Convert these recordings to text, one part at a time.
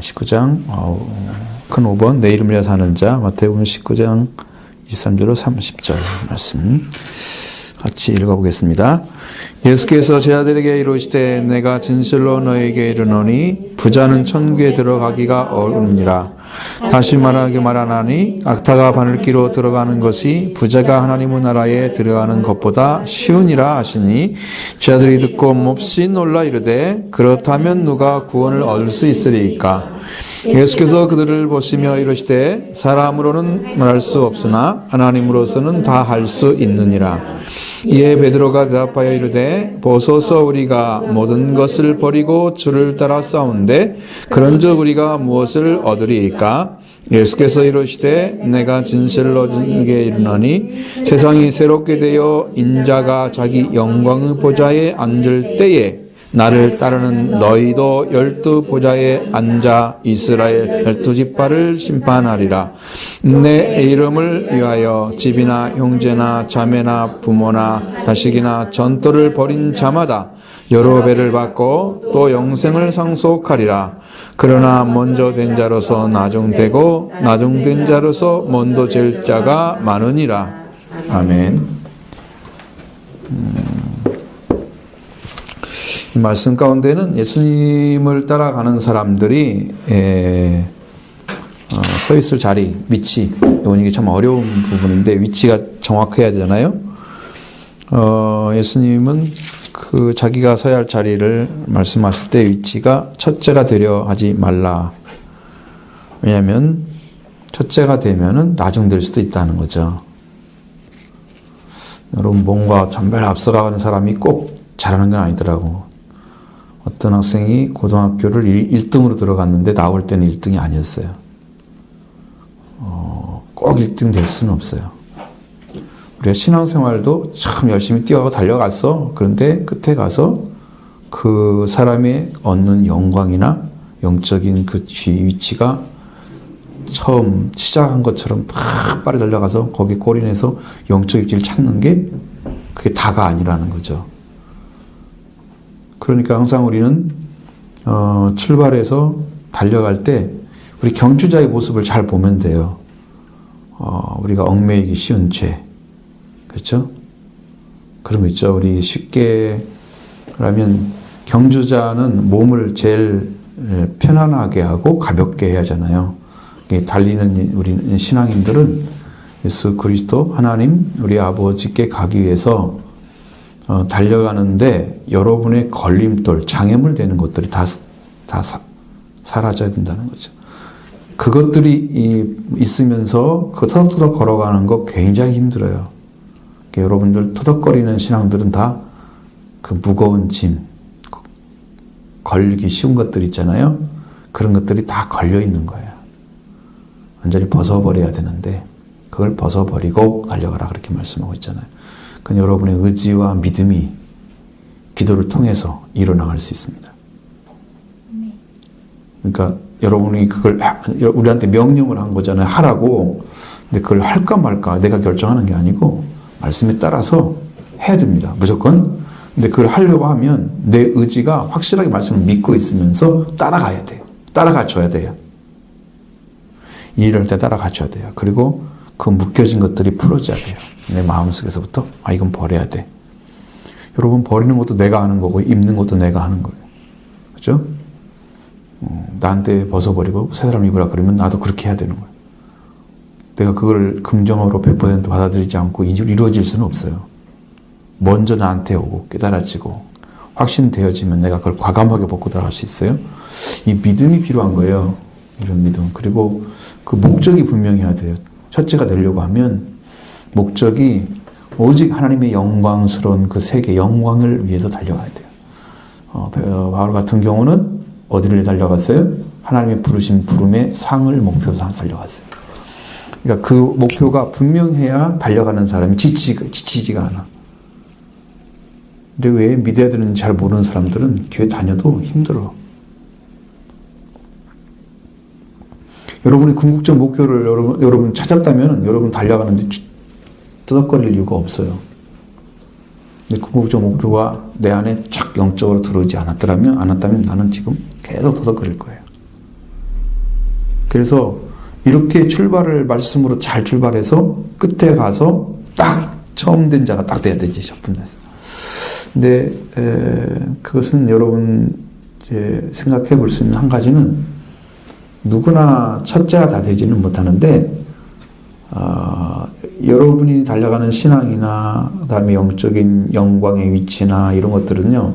19장 큰 5번 내 이름을 위하여 사는 자. 마태복음 19장 23절로 30절 말씀 같이 읽어보겠습니다. 예수께서 제자들에게 이르시되 내가 진실로 너에게 이르노니 부자는 천국에 들어가기가 어렵니라. 다시 말하니 악타가 바늘기로 들어가는 것이 부자가 하나님의 나라에 들어가는 것보다 쉬우니라 하시니 제자들이 듣고 몹시 놀라 이르되 그렇다면 누가 구원을 얻을 수 있으리이까. 예수께서 그들을 보시며 이르시되 사람으로는 말할 수 없으나 하나님으로서는 다 할 수 있느니라. 이에 베드로가 대답하여 이르되 보소서 우리가 모든 것을 버리고 주를 따라 싸운데 그런즉 우리가 무엇을 얻으리이까. 예수께서 이르시되 내가 진실로 너에게 이르노니 세상이 새롭게 되어 인자가 자기 영광의 보좌에 앉을 때에 나를 따르는 너희도 12 보좌에 앉아 이스라엘 12지파를 심판하리라. 내 이름을 위하여 집이나 형제나 자매나 부모나 자식이나 전토를 벌인 자마다 여러 배를 받고 또 영생을 상속하리라. 그러나 먼저 된 자로서 나중되고 나중된 자로서 먼저 될 자가 많으니라. 아멘. 이 말씀 가운데는 예수님을 따라가는 사람들이 서 있을 자리, 위치, 이게 참 어려운 부분인데 위치가 정확해야 되잖아요. 예수님은 그 자기가 서야 할 자리를 말씀하실 때 위치가 첫째가 되려 하지 말라. 왜냐하면 첫째가 되면은 나중될 수도 있다는 거죠. 여러분 뭔가 전별 앞서가는 사람이 꼭 잘하는 건 아니더라고. 어떤 학생이 고등학교를 1등으로 들어갔는데 나올 때는 1등이 아니었어요. 꼭 1등 될 수는 없어요. 우리가 신앙생활도 참 열심히 뛰어가고 달려갔어. 그런데 끝에 가서 그 사람의 얻는 영광이나 영적인 그 위치가 처음 시작한 것처럼 팍 빨리 달려가서 거기 골인해서 영적 위치를 찾는 게 그게 다가 아니라는 거죠. 그러니까 항상 우리는 출발해서 달려갈 때 우리 경주자의 모습을 잘 보면 돼요. 우리가 얽매이기 쉬운 죄, 그렇죠? 그런 거 있죠. 우리 쉽게 그러면 경주자는 몸을 제일 편안하게 하고 가볍게 해야 하잖아요. 달리는 우리 신앙인들은 예수 그리스도 하나님 우리 아버지께 가기 위해서 달려가는데 여러분의 걸림돌, 장애물 되는 것들이 다 사라져야 된다는 거죠. 그것들이 있으면서 그 터덕터덕 걸어가는 거 굉장히 힘들어요. 그러니까 여러분들 터덕거리는 신앙들은 다 그 무거운 짐, 걸리기 쉬운 것들 있잖아요. 그런 것들이 다 걸려 있는 거예요. 완전히 벗어버려야 되는데 그걸 벗어버리고 달려가라 그렇게 말씀하고 있잖아요. 그건 여러분의 의지와 믿음이 기도를 통해서 이뤄나갈 수 있습니다. 그러니까 여러분이 그걸 우리한테 명령을 한 거잖아요. 하라고. 근데 그걸 할까 말까 내가 결정하는 게 아니고 말씀에 따라서 해야 됩니다. 무조건. 근데 그걸 하려고 하면 내 의지가 확실하게 말씀을 믿고 있으면서 따라가야 돼요. 따라가줘야 돼요. 이 일을 할 때 따라가줘야 돼요. 그리고 그 묶여진 것들이 풀어져야 돼요. 내 마음속에서부터 이건 버려야 돼. 여러분 버리는 것도 내가 하는 거고 입는 것도 내가 하는 거예요. 그렇죠? 나한테 벗어버리고 새 사람 입으라 그러면 나도 그렇게 해야 되는 거예요. 내가 그걸 긍정으로 100% 받아들이지 않고 이루어질 수는 없어요. 먼저 나한테 오고 깨달아지고 확신되어지면 내가 그걸 과감하게 벗고 들어갈 수 있어요. 이 믿음이 필요한 거예요. 이런 믿음. 그리고 그 목적이 분명해야 돼요. 첫째가 되려고 하면 목적이 오직 하나님의 영광스러운 그 세계 영광을 위해서 달려가야 돼요. 바울 같은 경우는 어디를 달려갔어요? 하나님의 부르신 부름의 상을 목표로 달려갔어요. 그러니까 그 목표가 분명해야 달려가는 사람이 지치지가 않아. 근데 왜 믿어야 되는지 잘 모르는 사람들은 교회 다녀도 힘들어. 여러분이 궁극적 목표를 여러분 찾았다면 여러분 달려가는데 뜨덕거릴 이유가 없어요. 근데 궁극적 목표가 내 안에 착 영적으로 들어오지 않았다면 나는 지금 계속 터덕거릴 거예요. 그래서 이렇게 출발을 말씀으로 잘 출발해서 끝에 가서 딱 처음 된 자가 딱 돼야 되지, 첫 분에서. 근데 그것은 여러분 이제 생각해 볼 수 있는 한 가지는 누구나 첫째가 다 되지는 못하는데 여러분이 달려가는 신앙이나 그다음에 영적인 영광의 위치나 이런 것들은요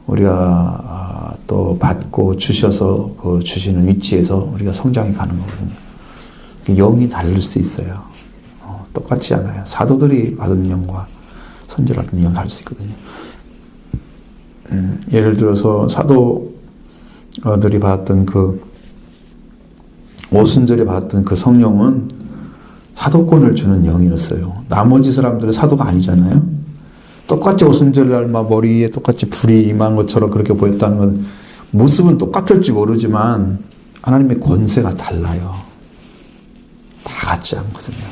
우리가 또 받고 주셔서 그 주시는 위치에서 우리가 성장해 가는 거거든요. 영이 다를 수 있어요. 똑같지 않아요. 사도들이 받은 영과 선지를 받은 영이 다를 수 있거든요. 예를 들어서 사도들이 받았던 그 오순절에 받았던 그 성령은 사도권을 주는 영이었어요. 나머지 사람들은 사도가 아니잖아요. 똑같이 오순절날 막 머리에 똑같이 불이 임한 것처럼 그렇게 보였다는 건 모습은 똑같을지 모르지만 하나님의 권세가 달라요. 다 같지 않거든요.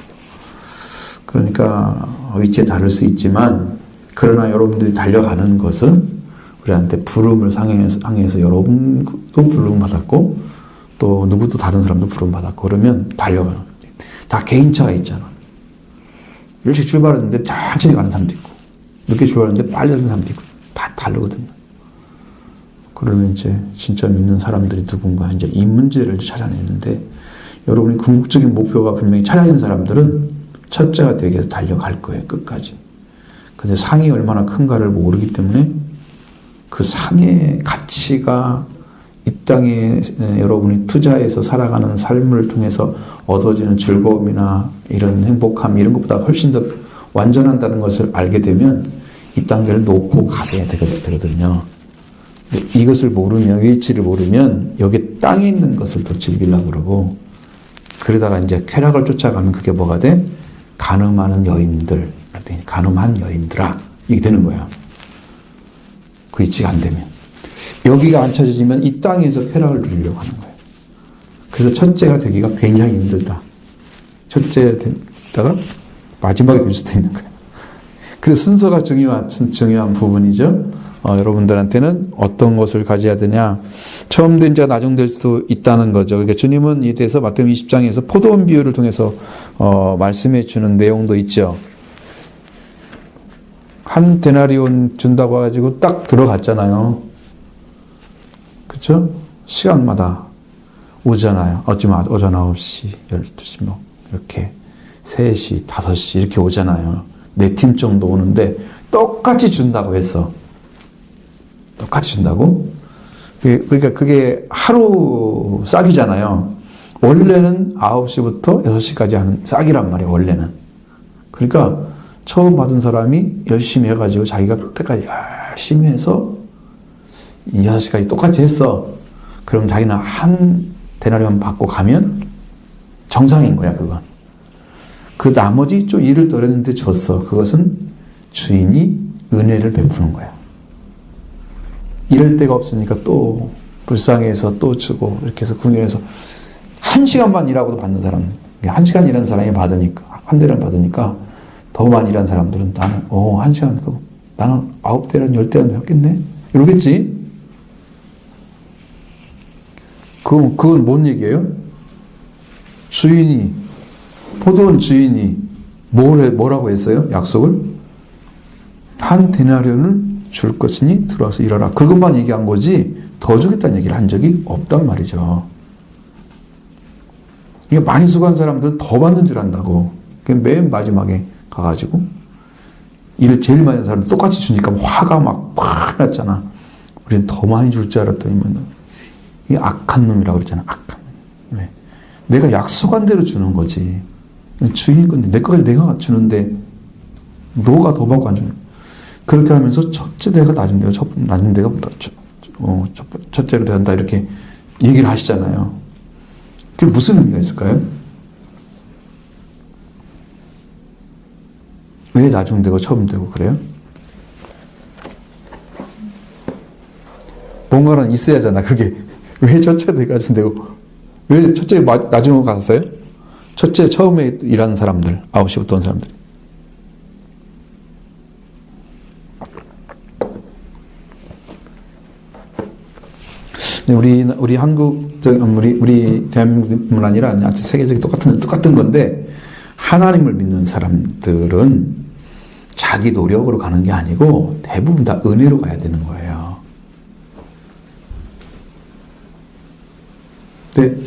그러니까 위치에 다를 수 있지만 그러나 여러분들이 달려가는 것은 우리한테 부름을 상해서 여러분도 부름 받았고 또 누구도 다른 사람도 부름 받았고 그러면 달려가는 거예요. 다 개인차가 있잖아. 일찍 출발했는데 천천히 가는 사람도 있고 늦게 출발했는데 빨리 가는 사람도 있고 다 다르거든요. 그러면 이제 진짜 믿는 사람들이 누군가 이제 이 문제를 찾아내는데 여러분이 궁극적인 목표가 분명히 찾아진 사람들은 첫째가 되기 위해서 달려갈 거예요. 끝까지. 근데 상이 얼마나 큰가를 모르기 때문에 그 상의 가치가 이 땅에 여러분이 투자해서 살아가는 삶을 통해서 얻어지는 즐거움이나 이런 행복함 이런 것보다 훨씬 더 완전한다는 것을 알게 되면 이 단계를 놓고 가야 되거든요. 이것을 모르면 위치를 모르면 여기 땅에 있는 것을 더 즐기려고 그러고 그러다가 이제 쾌락을 쫓아가면 그게 뭐가 돼? 간음하는 여인들, 간음한 여인들아 이게 되는 거야. 그 위치가 안 되면 여기가 안 찾아지면 이 땅에서 쾌락을 누리려고 하는 거예요. 그래서 첫째가 되기가 굉장히 힘들다. 첫째 되다가 마지막에 될 수도 있는 거예요. 그래서 순서가 중요한 부분이죠. 여러분들한테는 어떤 것을 가져야 되냐. 처음 된 자가 나중될 수도 있다는 거죠. 그러니까 주님은 이에 대해서 마태복음 20장에서 포도원 비유를 통해서 말씀해 주는 내용도 있죠. 한 데나리온 준다고 해가지고 딱 들어갔잖아요. 그렇죠? 시간마다 오잖아요. 오전 9시, 12시 뭐 이렇게 3시, 5시 이렇게 오잖아요. 4팀 정도 오는데 똑같이 준다고 했어. 똑같이 준다고? 그러니까 그게 하루 싹이잖아요. 원래는 9시부터 6시까지 하는 싹이란 말이에요. 원래는. 그러니까 처음 받은 사람이 열심히 해가지고 자기가 그때까지 열심히 해서 6시까지 똑같이 했어. 그럼 자기는 한 데나리온 받고 가면 정상인 거야, 그건. 그 나머지 좀 일을 덜 했는데 줬어. 그것은 주인이 은혜를 베푸는 거야. 이럴 데가 없으니까 또 불쌍해서 또 주고 이렇게 해서 궁일해서 1시간만 일하고도 받는 사람, 1시간 일하는 사람이 받으니까, 한 대를 받으니까 더 많이 일하는 사람들은 나는 1시간, 나는 9대는 10대는 했겠네? 이러겠지? 그건 뭔 얘기예요? 주인이, 포도원 주인이 뭐라고 했어요? 약속을? 한 데나리온을 줄 것이니 들어와서 일하라. 그것만 얘기한 거지 더 주겠다는 얘기를 한 적이 없단 말이죠. 이게 많이 수고한 사람들은 더 받는 줄 안다고. 맨 마지막에 가가지고 일을 제일 많이 하는 사람들 똑같이 주니까 화가 막 났잖아. 우리는 더 많이 줄 줄 알았더니만 이게 악한 놈이라고 그랬잖아. 악한 놈. 왜? 내가 약속한 대로 주는 거지. 주인 건데 내 거를 내가 주는데 너가 더 받고 안 주는. 그렇게 하면서 첫째 대가 낮은 데가 첫째로 된다 이렇게 얘기를 하시잖아요. 그게 무슨 의미가 있을까요? 왜 나중 되고 처음 되고 그래요? 뭔가는 있어야 하잖아. 그게 왜 첫째 대가 좀 되고 왜 첫째 나중으로 갔어요? 첫째 처음에 일하는 사람들 9시부터 온 사람들. 근데 우리 한국, 우리 대한민국뿐만 아니라 세계적인 똑같은 건데, 하나님을 믿는 사람들은 자기 노력으로 가는 게 아니고 대부분 다 은혜로 가야 되는 거예요. 근데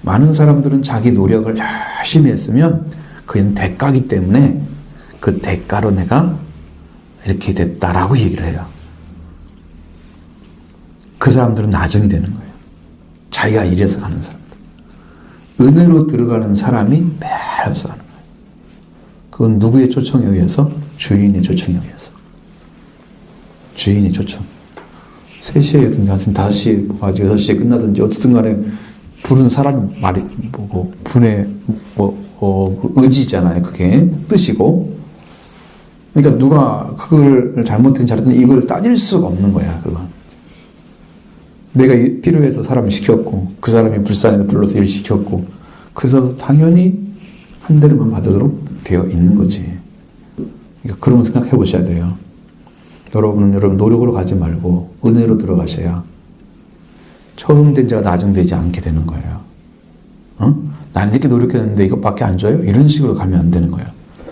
많은 사람들은 자기 노력을 열심히 했으면 그건 대가기 때문에 그 대가로 내가 이렇게 됐다라고 얘기를 해요. 그 사람들은 나중이 되는 거예요. 자기가 이래서 가는 사람들. 은혜로 들어가는 사람이 매일 앞서가는 거예요. 그건 누구의 초청에 의해서? 주인의 초청에 의해서. 주인의 초청. 3시에든지 5시에 가지고 6시에 끝나든지 어쨌든 간에 부른 사람 말이 뭐고 분의 의지잖아요. 그게 뜻이고. 그러니까 누가 그걸 잘못했든 잘했든 이걸 따질 수가 없는 거야. 그건. 내가 필요해서 사람을 시켰고 그 사람이 불쌍해서 불러서 일 시켰고 그래서 당연히 한 대를만 받도록 되어 있는 거지. 그러니까 그런 거 생각해 보셔야 돼요. 여러분 노력으로 가지 말고 은혜로 들어가셔야 처음 된 자가 나중 되지 않게 되는 거예요. 나는 이렇게 노력했는데 이것밖에 안 줘요? 이런 식으로 가면 안 되는 거예요.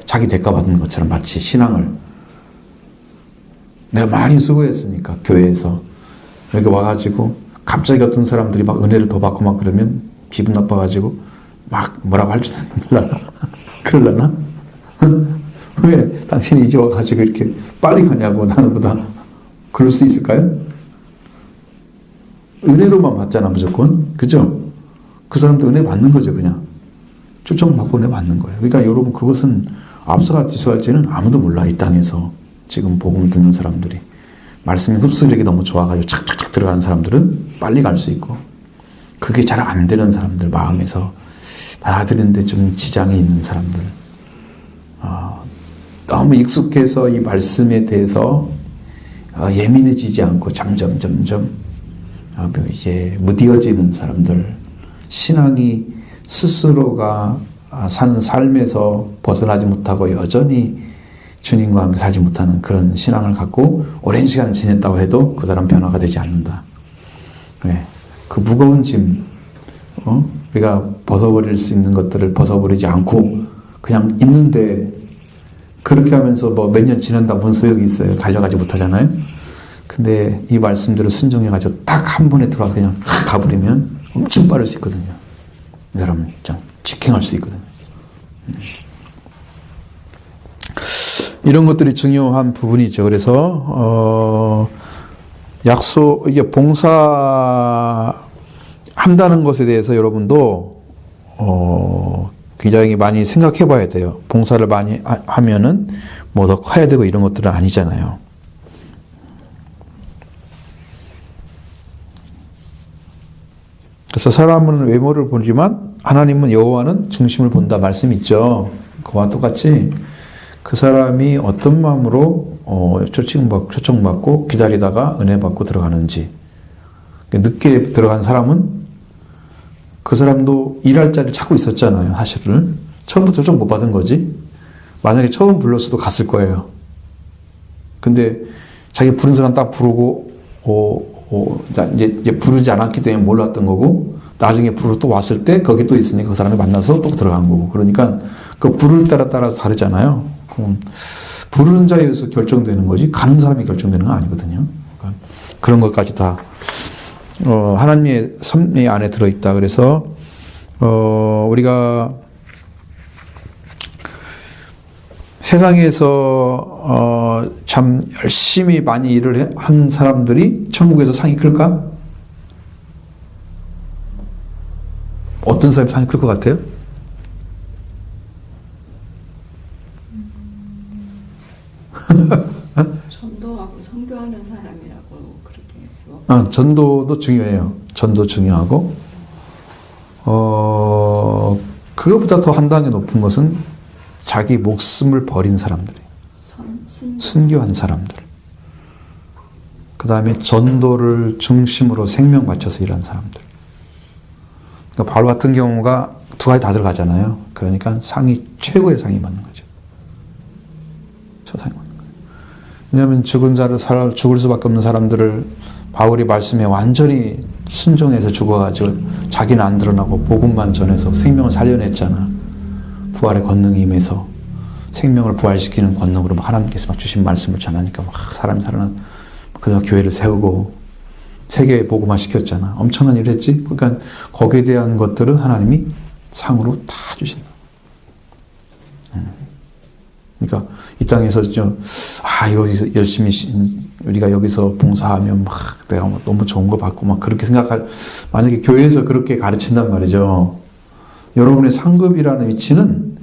자기 대가 받는 것처럼 마치 신앙을 내가 많이 수고했으니까 교회에서 여기 와가지고 갑자기 어떤 사람들이 막 은혜를 더 받고 막 그러면 기분 나빠가지고 막 뭐라고 할지도 몰라. 그럴라나? 왜 당신이 이제 와가지고 이렇게 빨리 가냐고 나는보다 그럴 수 있을까요? 은혜로만 받잖아 무조건. 그죠? 그 사람도 은혜 받는 거죠 그냥. 초청받고 은혜 받는 거예요. 그러니까 여러분 그것은 앞서갈지 뒤서갈지는 아무도 몰라. 이 땅에서 지금 복음을 듣는 사람들이. 말씀이 흡수력이 너무 좋아가지고 착착착 들어가는 사람들은 빨리 갈 수 있고 그게 잘 안 되는 사람들 마음에서 받아들이는데 좀 지장이 있는 사람들 너무 익숙해서 이 말씀에 대해서 예민해지지 않고 점점 이제 무뎌지는 사람들 신앙이 스스로가 사는 삶에서 벗어나지 못하고 여전히 주님과 함께 살지 못하는 그런 신앙을 갖고 오랜 시간 지냈다고 해도 그 사람 변화가 되지 않는다. 네. 그 무거운 짐, 우리가 벗어버릴 수 있는 것들을 벗어버리지 않고 그냥 있는데 그렇게 하면서 뭐 몇 년 지낸다 뭔 소용이 있어요. 달려가지 못하잖아요. 근데 이 말씀대로 순종해가지고 딱 한 번에 들어와서 그냥 가버리면 엄청 빠를 수 있거든요. 이 사람은 좀 직행할 수 있거든요. 이런 것들이 중요한 부분이죠. 그래서 이게 봉사 한다는 것에 대해서 여러분도 굉장히 많이 생각해 봐야 돼요. 봉사를 많이 하면은 뭐 더 커야 되고 이런 것들은 아니잖아요. 그래서 사람은 외모를 보지만 하나님은 여호와는 중심을 본다 말씀 있죠. 그와 똑같이 그 사람이 어떤 마음으로 초청받고 기다리다가 은혜 받고 들어가는지. 늦게 들어간 사람은 그 사람도 일할 자리를 찾고 있었잖아요. 사실은 처음부터 초청 못 받은 거지. 만약에 처음 불렀어도 갔을 거예요. 근데 자기 부른 사람 딱 부르고 이제 부르지 않았기 때문에 몰랐던 거고 나중에 부르러 또 왔을 때 거기 또 있으니까 그 사람이 만나서 또 들어간 거고. 그러니까 그 부를 때라 따라서 다르잖아요. 부르는 자에 의해서 결정되는 거지 가는 사람이 결정되는 건 아니거든요. 그러니까 그런 것까지 다 하나님의 섭리 안에 들어있다. 그래서 우리가 세상에서 참 열심히 많이 일을 한 사람들이 천국에서 상이 클까? 어떤 사람이 상이 클 것 같아요? 전도하고 선교하는 사람이라고 그렇게. 전도도 중요해요. 전도 중요하고 그것보다 더 한 단계 높은 것은 자기 목숨을 버린 사람들, 순교한 사람들. 그 다음에 전도를 중심으로 생명 바쳐서 일하는 사람들. 그러니까 바울 같은 경우가 두 가지 다 들어가잖아요. 그러니까 상이 최고의 상이 받는 거죠. 초상이 받는 거예요. 왜냐하면 죽을 수밖에 없는 사람들을 바울이 말씀에 완전히 순종해서 죽어가지고 자기는 안 드러나고 복음만 전해서 생명을 살려냈잖아. 부활의 권능이 임해서 생명을 부활시키는 권능으로 하나님께서 막 주신 말씀을 전하니까 막 사람이 살아나 그다음 교회를 세우고 세계에 복음화 시켰잖아. 엄청난 일을 했지. 그러니까 거기에 대한 것들은 하나님이 상으로 다 주신다. 그러니까 이 땅에서 여기서 열심히 우리가 여기서 봉사하면 막 내가 너무 좋은 거 받고 막 그렇게 만약에 교회에서 그렇게 가르친단 말이죠. 여러분의 상급이라는 위치는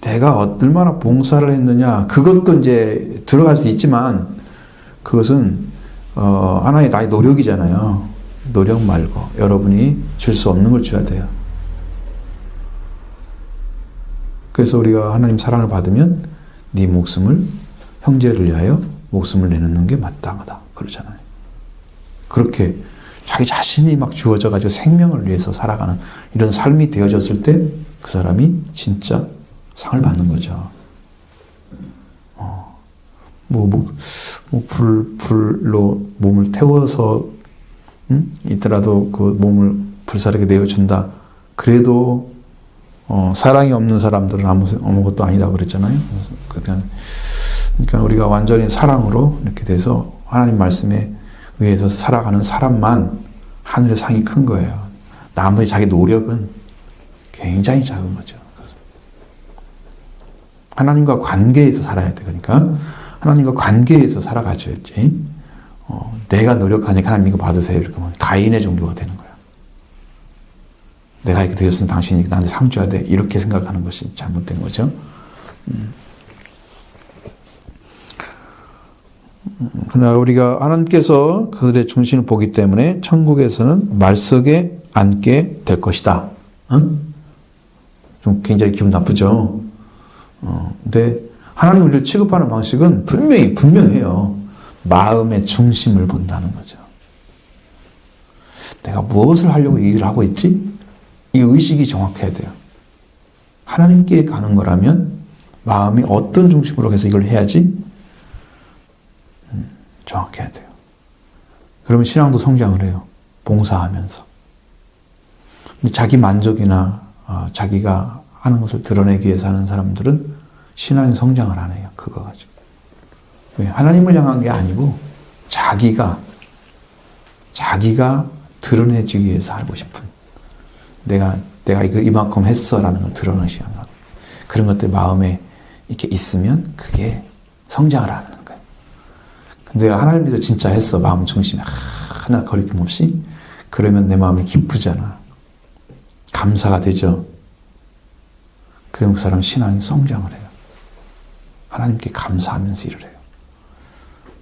내가 얼마나 봉사를 했느냐 그것도 이제 들어갈 수 있지만 그것은 하나의 나의 노력이잖아요. 노력 말고 여러분이 줄 수 없는 걸 줘야 돼요. 그래서 우리가 하나님 사랑을 받으면 네 목숨을 형제를 위하여 목숨을 내놓는 게 마땅하다 그러잖아요. 그렇게 자기 자신이 막 주어져 가지고 생명을 위해서 살아가는 이런 삶이 되어졌을 때 그 사람이 진짜 상을 받는 거죠. 불로 몸을 태워서 있더라도 그 몸을 불사르게 내어준다. 그래도 사랑이 없는 사람들은 아무것도 아니다 그랬잖아요. 그러니까 우리가 완전히 사랑으로 이렇게 돼서 하나님 말씀에 의해서 살아가는 사람만 하늘의 상이 큰 거예요. 나머지 자기 노력은 굉장히 작은 거죠. 하나님과 관계에서 살아야 돼. 그러니까 하나님과 관계에서 살아가줘야지. 내가 노력하니까 하나님 이거 받으세요. 이렇게 하면 가인의 종교가 되는 거야. 내가 이렇게 드렸으면 당신이 나한테 상 줘야 돼. 이렇게 생각하는 것이 잘못된 거죠. 그러나 우리가 하나님께서 그들의 중심을 보기 때문에 천국에서는 말석에 앉게 될 것이다. 좀 굉장히 기분 나쁘죠. 근데 하나님 우리를 취급하는 방식은 분명해요. 마음의 중심을 본다는 거죠. 내가 무엇을 하려고 이 일을 하고 있지? 이 의식이 정확해야 돼요. 하나님께 가는 거라면 마음이 어떤 중심으로 해서 이걸 해야지? 정확해야 돼요. 그러면 신앙도 성장을 해요. 봉사하면서. 근데 자기 만족이나 자기가 하는 것을 드러내기 위해서 하는 사람들은 신앙이 성장을 안 해요. 그거 가지고. 왜? 하나님을 향한 게 아니고 자기가 드러내지기 위해서 하고 싶은 내가 이걸 이만큼 했어라는 걸 드러내기 위한 것. 그런 것들 마음에 이렇게 있으면 그게 성장을 하는 거예요. 근데 하나님 믿어 진짜 했어. 마음 중심에 하나 거리낌 없이 그러면 내 마음이 기쁘잖아. 감사가 되죠. 그러면 그 사람은 신앙이 성장을 해요. 하나님께 감사하면서 일을 해요.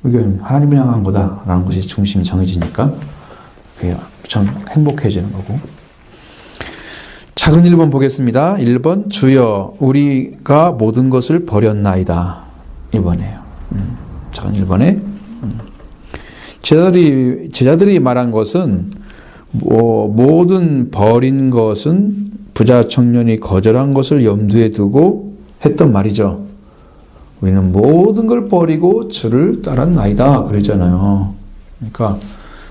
이게 하나님을 향한 거다라는 것이 중심이 정해지니까 그게 좀 행복해지는 거고. 작은 1번 보겠습니다. 1번 주여 우리가 모든 것을 버렸나이다. 1번이에요. 작은 1번에 제자들이 말한 것은 모든 버린 것은 부자 청년이 거절한 것을 염두에 두고 했던 말이죠. 우리는 모든 걸 버리고 주를 따랐나이다 그러잖아요. 그러니까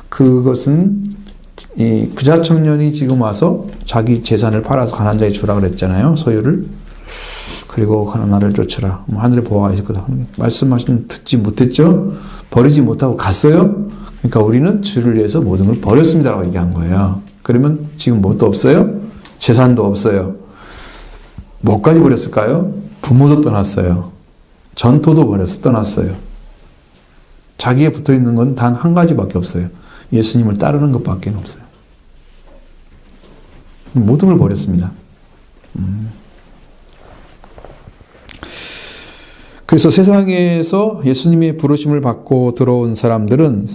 그것은 이 부자 청년이 지금 와서 자기 재산을 팔아서 가난한 자에 주라 그랬잖아요. 소유를. 그리고 가난하를 쫓으라. 하늘에 보화가 있을 거다. 말씀하신 듣지 못했죠. 버리지 못하고 갔어요. 그러니까 우리는 주를 위해서 모든 걸 버렸습니다라고 얘기한 거예요. 그러면 지금 뭣도 없어요? 재산도 없어요. 뭐까지 버렸을까요? 부모도 떠났어요. 전토도 떠났어요. 자기에 붙어있는 건 단 한 가지밖에 없어요. 예수님을 따르는 것밖에 없어요. 모든 걸 버렸습니다. 그래서 세상에서 예수님의 부르심을 받고 들어온 사람들은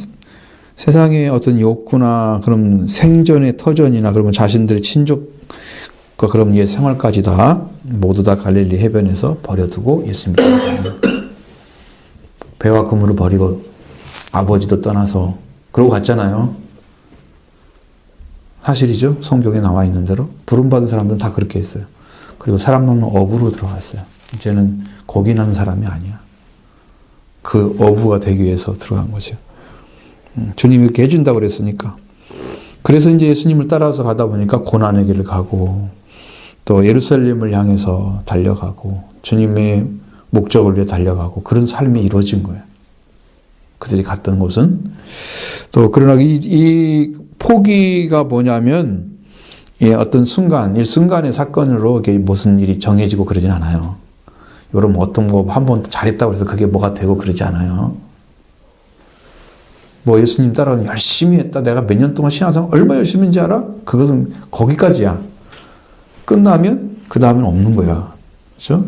세상의 어떤 욕구나 그런 생존의 터전이나 그러면 자신들의 친족과 그런 예 생활까지 다 모두 다 갈릴리 해변에서 버려두고 예수님을 따라가요. 배와 그물을 버리고 아버지도 떠나서 그러고 갔잖아요. 사실이죠. 성경에 나와 있는 대로 부름받은 사람들은 다 그렇게 했어요. 그리고 사람 먹는 어부로 들어갔어요. 이제는 고기 나는 사람이 아니야. 그 어부가 되기 위해서 들어간 거죠. 주님이 이렇게 해준다고 그랬으니까. 그래서 이제 예수님을 따라서 가다 보니까 고난의 길을 가고 또 예루살렘을 향해서 달려가고 주님의 목적을 위해 달려가고 그런 삶이 이루어진 거예요. 그들이 갔던 곳은. 또 그러나 이 포기가 뭐냐면 어떤 순간, 이 순간의 사건으로 이게 무슨 일이 정해지고 그러진 않아요. 여러분 어떤 거 한 번 잘했다고 해서 그게 뭐가 되고 그러지 않아요. 뭐 예수님 따라서 열심히 했다. 내가 몇 년 동안 신앙생활 얼마 열심히 했는지 알아? 그것은 거기까지야. 끝나면 그 다음엔 없는 거야. 그렇죠?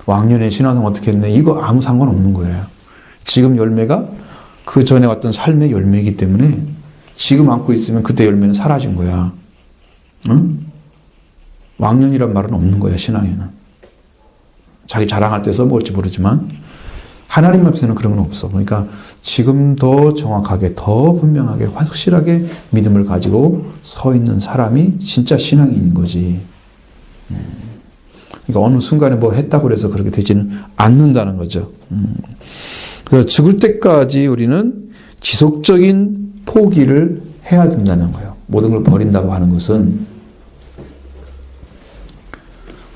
왕년에 신앙생활 어떻게 했네. 이거 아무 상관없는 거예요. 지금 열매가 그 전에 왔던 삶의 열매이기 때문에 지금 안고 있으면 그때 열매는 사라진 거야. 응? 왕년이란 말은 없는 거야, 신앙에는. 자기 자랑할 때 써먹을지 모르지만 하나님 앞에서는 그런 건 없어. 그러니까 지금 더 정확하게, 더 분명하게, 확실하게 믿음을 가지고 서 있는 사람이 진짜 신앙인인 거지. 그러니까 어느 순간에 뭐 했다고 해서 그렇게 되지는 않는다는 거죠. 그래서 죽을 때까지 우리는 지속적인 포기를 해야 된다는 거예요. 모든 걸 버린다고 하는 것은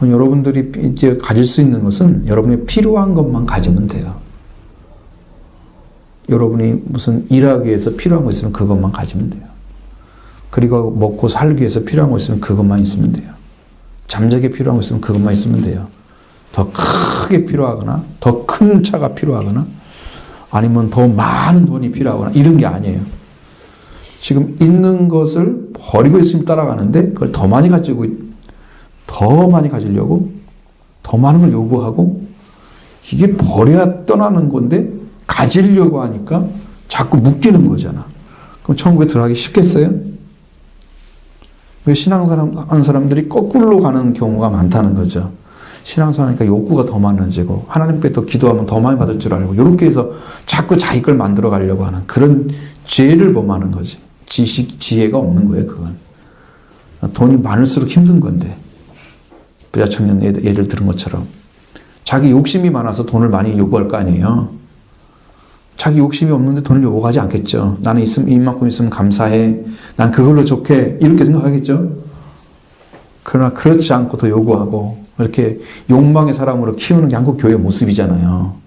여러분들이 이제 가질 수 있는 것은 여러분이 필요한 것만 가지면 돼요. 여러분이 무슨 일하기 위해서 필요한 거 있으면 그것만 가지면 돼요. 그리고 먹고 살기 위해서 필요한 거 있으면 그것만 있으면 돼요. 잠자기 필요한 거 있으면 그것만 있으면 돼요. 더 크게 필요하거나 더 큰 차가 필요하거나 아니면 더 많은 돈이 필요하거나 이런 게 아니에요. 지금 있는 것을 버리고 있으면 따라가는데 그걸 더 많이 가지려고 더 많은 걸 요구하고 이게 버려야 떠나는 건데 가지려고 하니까 자꾸 묶이는 거잖아. 그럼 천국에 들어가기 쉽겠어요? 왜 신앙생활 하는 사람들이 거꾸로 가는 경우가 많다는 거죠. 신앙생활하니까 욕구가 더 많아지고 하나님께 더 기도하면 더 많이 받을 줄 알고 이렇게 해서 자꾸 자기 걸 만들어 가려고 하는 그런 죄를 범하는 거지. 지혜가 없는 거예요, 그건. 돈이 많을수록 힘든 건데. 부자 청년 예를 들은 것처럼 자기 욕심이 많아서 돈을 많이 요구할 거 아니에요. 자기 욕심이 없는데 돈을 요구하지 않겠죠. 나는 이만큼 있으면 감사해. 난 그걸로 좋게 이렇게 생각하겠죠. 그러나 그렇지 않고 더 요구하고 이렇게 욕망의 사람으로 키우는 게 한국 교회의 모습이잖아요.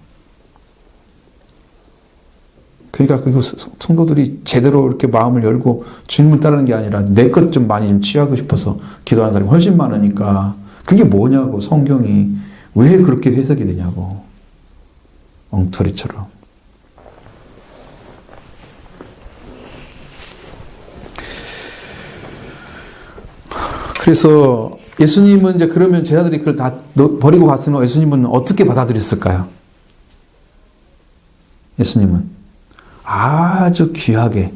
그러니까 그 성도들이 제대로 이렇게 마음을 열고 주님을 따르는 게 아니라 내 것 좀 많이 좀 취하고 싶어서 기도하는 사람이 훨씬 많으니까 그게 뭐냐고. 성경이 왜 그렇게 해석이 되냐고. 엉터리처럼. 그래서 예수님은 이제 그러면 제자들이 그걸 다 버리고 갔으면 예수님은 어떻게 받아들였을까요? 예수님은 아주 귀하게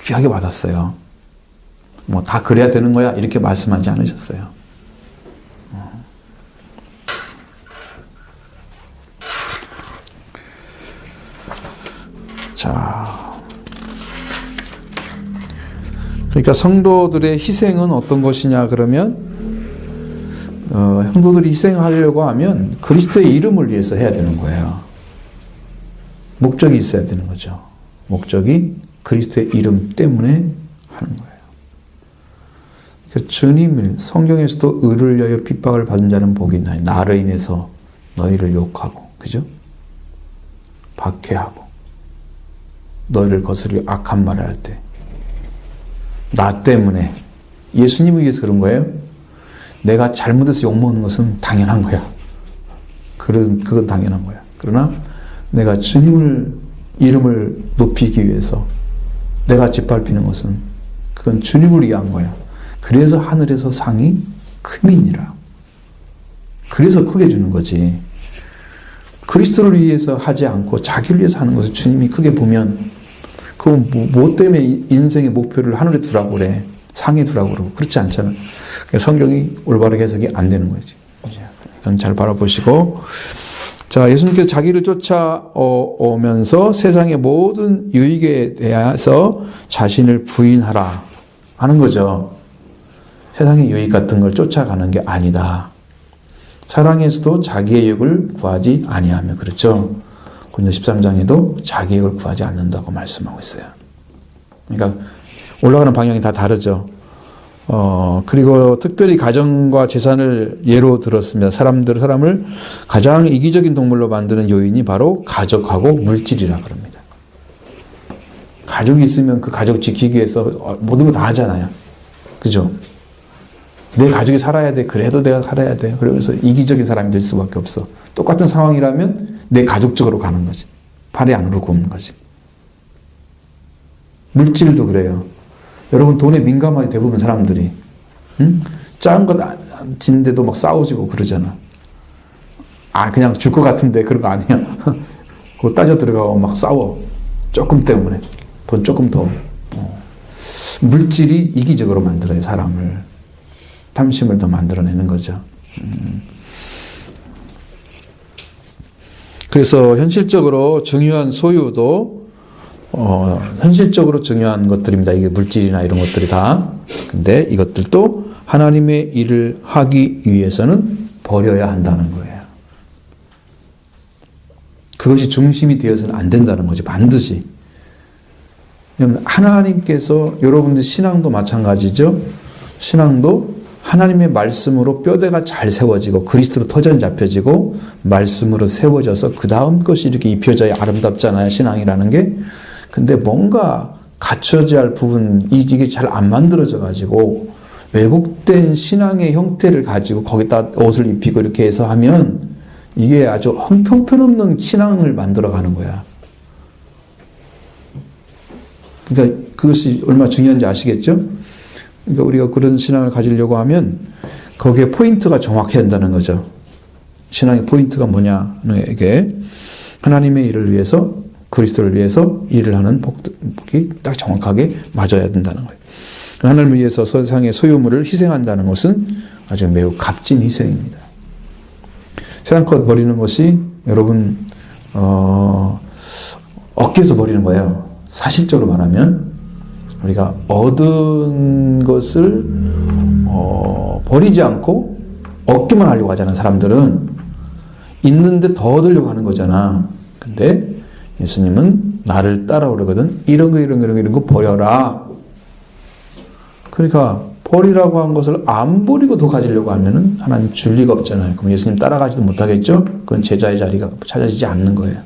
받았어요. 뭐 다 그래야 되는 거야 이렇게 말씀하지 않으셨어요. 자, 그러니까 성도들의 희생은 어떤 것이냐 그러면 성도들이 희생하려고 하면 그리스도의 이름을 위해서 해야 되는 거예요. 목적이 있어야 되는 거죠. 목적이 그리스도의 이름 때문에 하는 거예요. 주님을 성경에서도 의를 위하여 핍박을 받은 자는 복이 있나니 나로 인해서 너희를 욕하고 그죠? 박해하고 너희를 거스르려 악한 말을 할 때 나 때문에 예수님을 위해서 그런 거예요? 내가 잘못해서 욕먹는 것은 당연한 거야. 그건 당연한 거야. 그러나 내가 주님을 이름을 높이기 위해서 내가 짓밟히는 것은 그건 주님을 위한 거야. 그래서 하늘에서 상이 크민이라. 그래서 크게 주는 거지. 그리스도를 위해서 하지 않고 자기를 위해서 하는 것을 주님이 크게 보면 그건 뭐 때문에 인생의 목표를 하늘에 두라고 그래. 상에 두라고 그러고. 그렇지 않잖아. 성경이 올바르게 해석이 안 되는 거지. 이건 잘 바라보시고. 자, 예수님께서 자기를 쫓아오면서 세상의 모든 유익에 대해서 자신을 부인하라 하는 거죠. 세상의 유익 같은 걸 쫓아가는 게 아니다. 사랑에서도 자기의 유익을 구하지 아니하며 그렇죠. 고린도 13장에도 자기 이익을 구하지 않는다고 말씀하고 있어요. 그러니까 올라가는 방향이 다 다르죠. 그리고 특별히 가정과 재산을 예로 들었습니다. 사람을 가장 이기적인 동물로 만드는 요인이 바로 가족하고 물질이라 그럽니다. 가족이 있으면 그 가족 지키기 위해서 모든 거 다 하잖아요. 그죠? 내 가족이 살아야 돼. 그래도 내가 살아야 돼. 그러면서 이기적인 사람이 될 수밖에 없어. 똑같은 상황이라면 내 가족 쪽으로 가는 거지. 팔이 안으로 굽는 거지. 물질도 그래요. 여러분 돈에 민감하게 대부분 사람들이 작은 것 진데도 막 싸우지고 그러잖아. 그냥 줄 것 같은데 그런 거 아니야. 그거 따져 들어가고 막 싸워. 조금 때문에. 돈 조금 더. 물질이 이기적으로 만들어요, 사람을. 탐심을 더 만들어내는 거죠. 그래서 현실적으로 중요한 소유도 현실적으로 중요한 것들입니다. 이게 물질이나 이런 것들이 다. 근데 이것들도 하나님의 일을 하기 위해서는 버려야 한다는 거예요. 그것이 중심이 되어서는 안 된다는 거죠. 반드시. 하나님께서 여러분들 신앙도 마찬가지죠. 신앙도 하나님의 말씀으로 뼈대가 잘 세워지고 그리스도로 터전 잡혀지고 말씀으로 세워져서 그 다음 것이 이렇게 입혀져야 아름답잖아요. 신앙이라는 게. 근데 뭔가 갖춰져야 할 부분 이게 잘 안 만들어져 가지고 왜곡된 신앙의 형태를 가지고 거기다 옷을 입히고 이렇게 해서 하면 이게 아주 형편없는 신앙을 만들어 가는 거야. 그러니까 그것이 얼마나 중요한지 아시겠죠? 그러니까 우리가 그런 신앙을 가지려고 하면 거기에 포인트가 정확해야 한다는 거죠. 신앙의 포인트가 뭐냐? 이게 하나님의 일을 위해서 그리스도를 위해서 일을 하는 복이 딱 정확하게 맞아야 된다는 거예요. 하나님을 위해서 세상의 소유물을 희생한다는 것은 아주 매우 값진 희생입니다. 세상 것 버리는 것이 여러분 어깨에서 버리는 거예요. 사실적으로 말하면 우리가 얻은 것을 버리지 않고 얻기만 하려고 하잖아. 사람들은 있는데 더 얻으려고 하는 거잖아. 근데 예수님은 나를 따라오려거든 이런 거 버려라. 그러니까 버리라고 한 것을 안 버리고 더 가지려고 하면은 하나님 줄 리가 없잖아요. 그럼 예수님 따라가지도 못하겠죠? 그건 제자의 자리가 찾아지지 않는 거예요.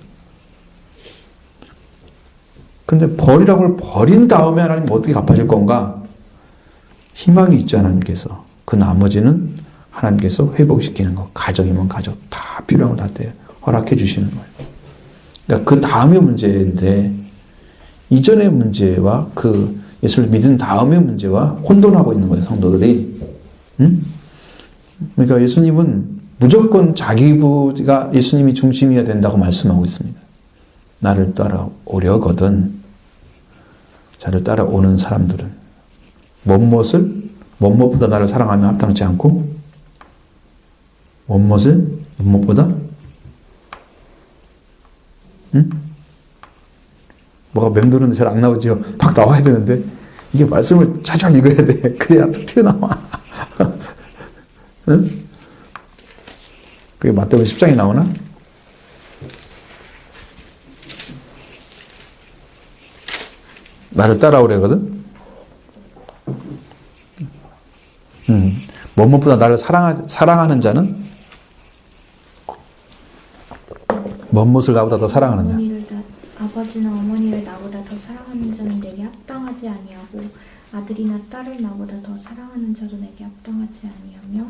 근데 버리라고 버린 다음에 하나님 어떻게 갚아줄 건가? 희망이 있죠, 하나님께서. 그 나머지는 하나님께서 회복시키는 거. 가족이면 가족. 다 필요한 거 다 돼요. 허락해 주시는 거예요. 그러니까 그 다음의 문제인데, 이전의 문제와 그 예수를 믿은 다음의 문제와 혼돈하고 있는 거예요, 성도들이. 그러니까 예수님은 무조건 자기가 예수님이 중심이어야 된다고 말씀하고 있습니다. 나를 따라오려거든. 저를 따라오는 사람들은 무엇보다 나를 사랑하며 합당치 않고 무엇보다 뭐가 맴도는데 잘 안 나오죠. 딱 나와야 되는데 이게 말씀을 자주 읽어야 돼. 그래야 툭 튀어나와. 응? 그게 마태복음 10장에 나오나? 나를 따라오려거든. 무엇보다 나를 사랑하는 자는 무엇을 나보다 더 사랑하느냐? 아버지나 어머니를 나보다 더 사랑하는 자는 내게 합당하지 아니하고 아들이나 딸을 나보다 더 사랑하는 자도 내게 합당하지 아니하며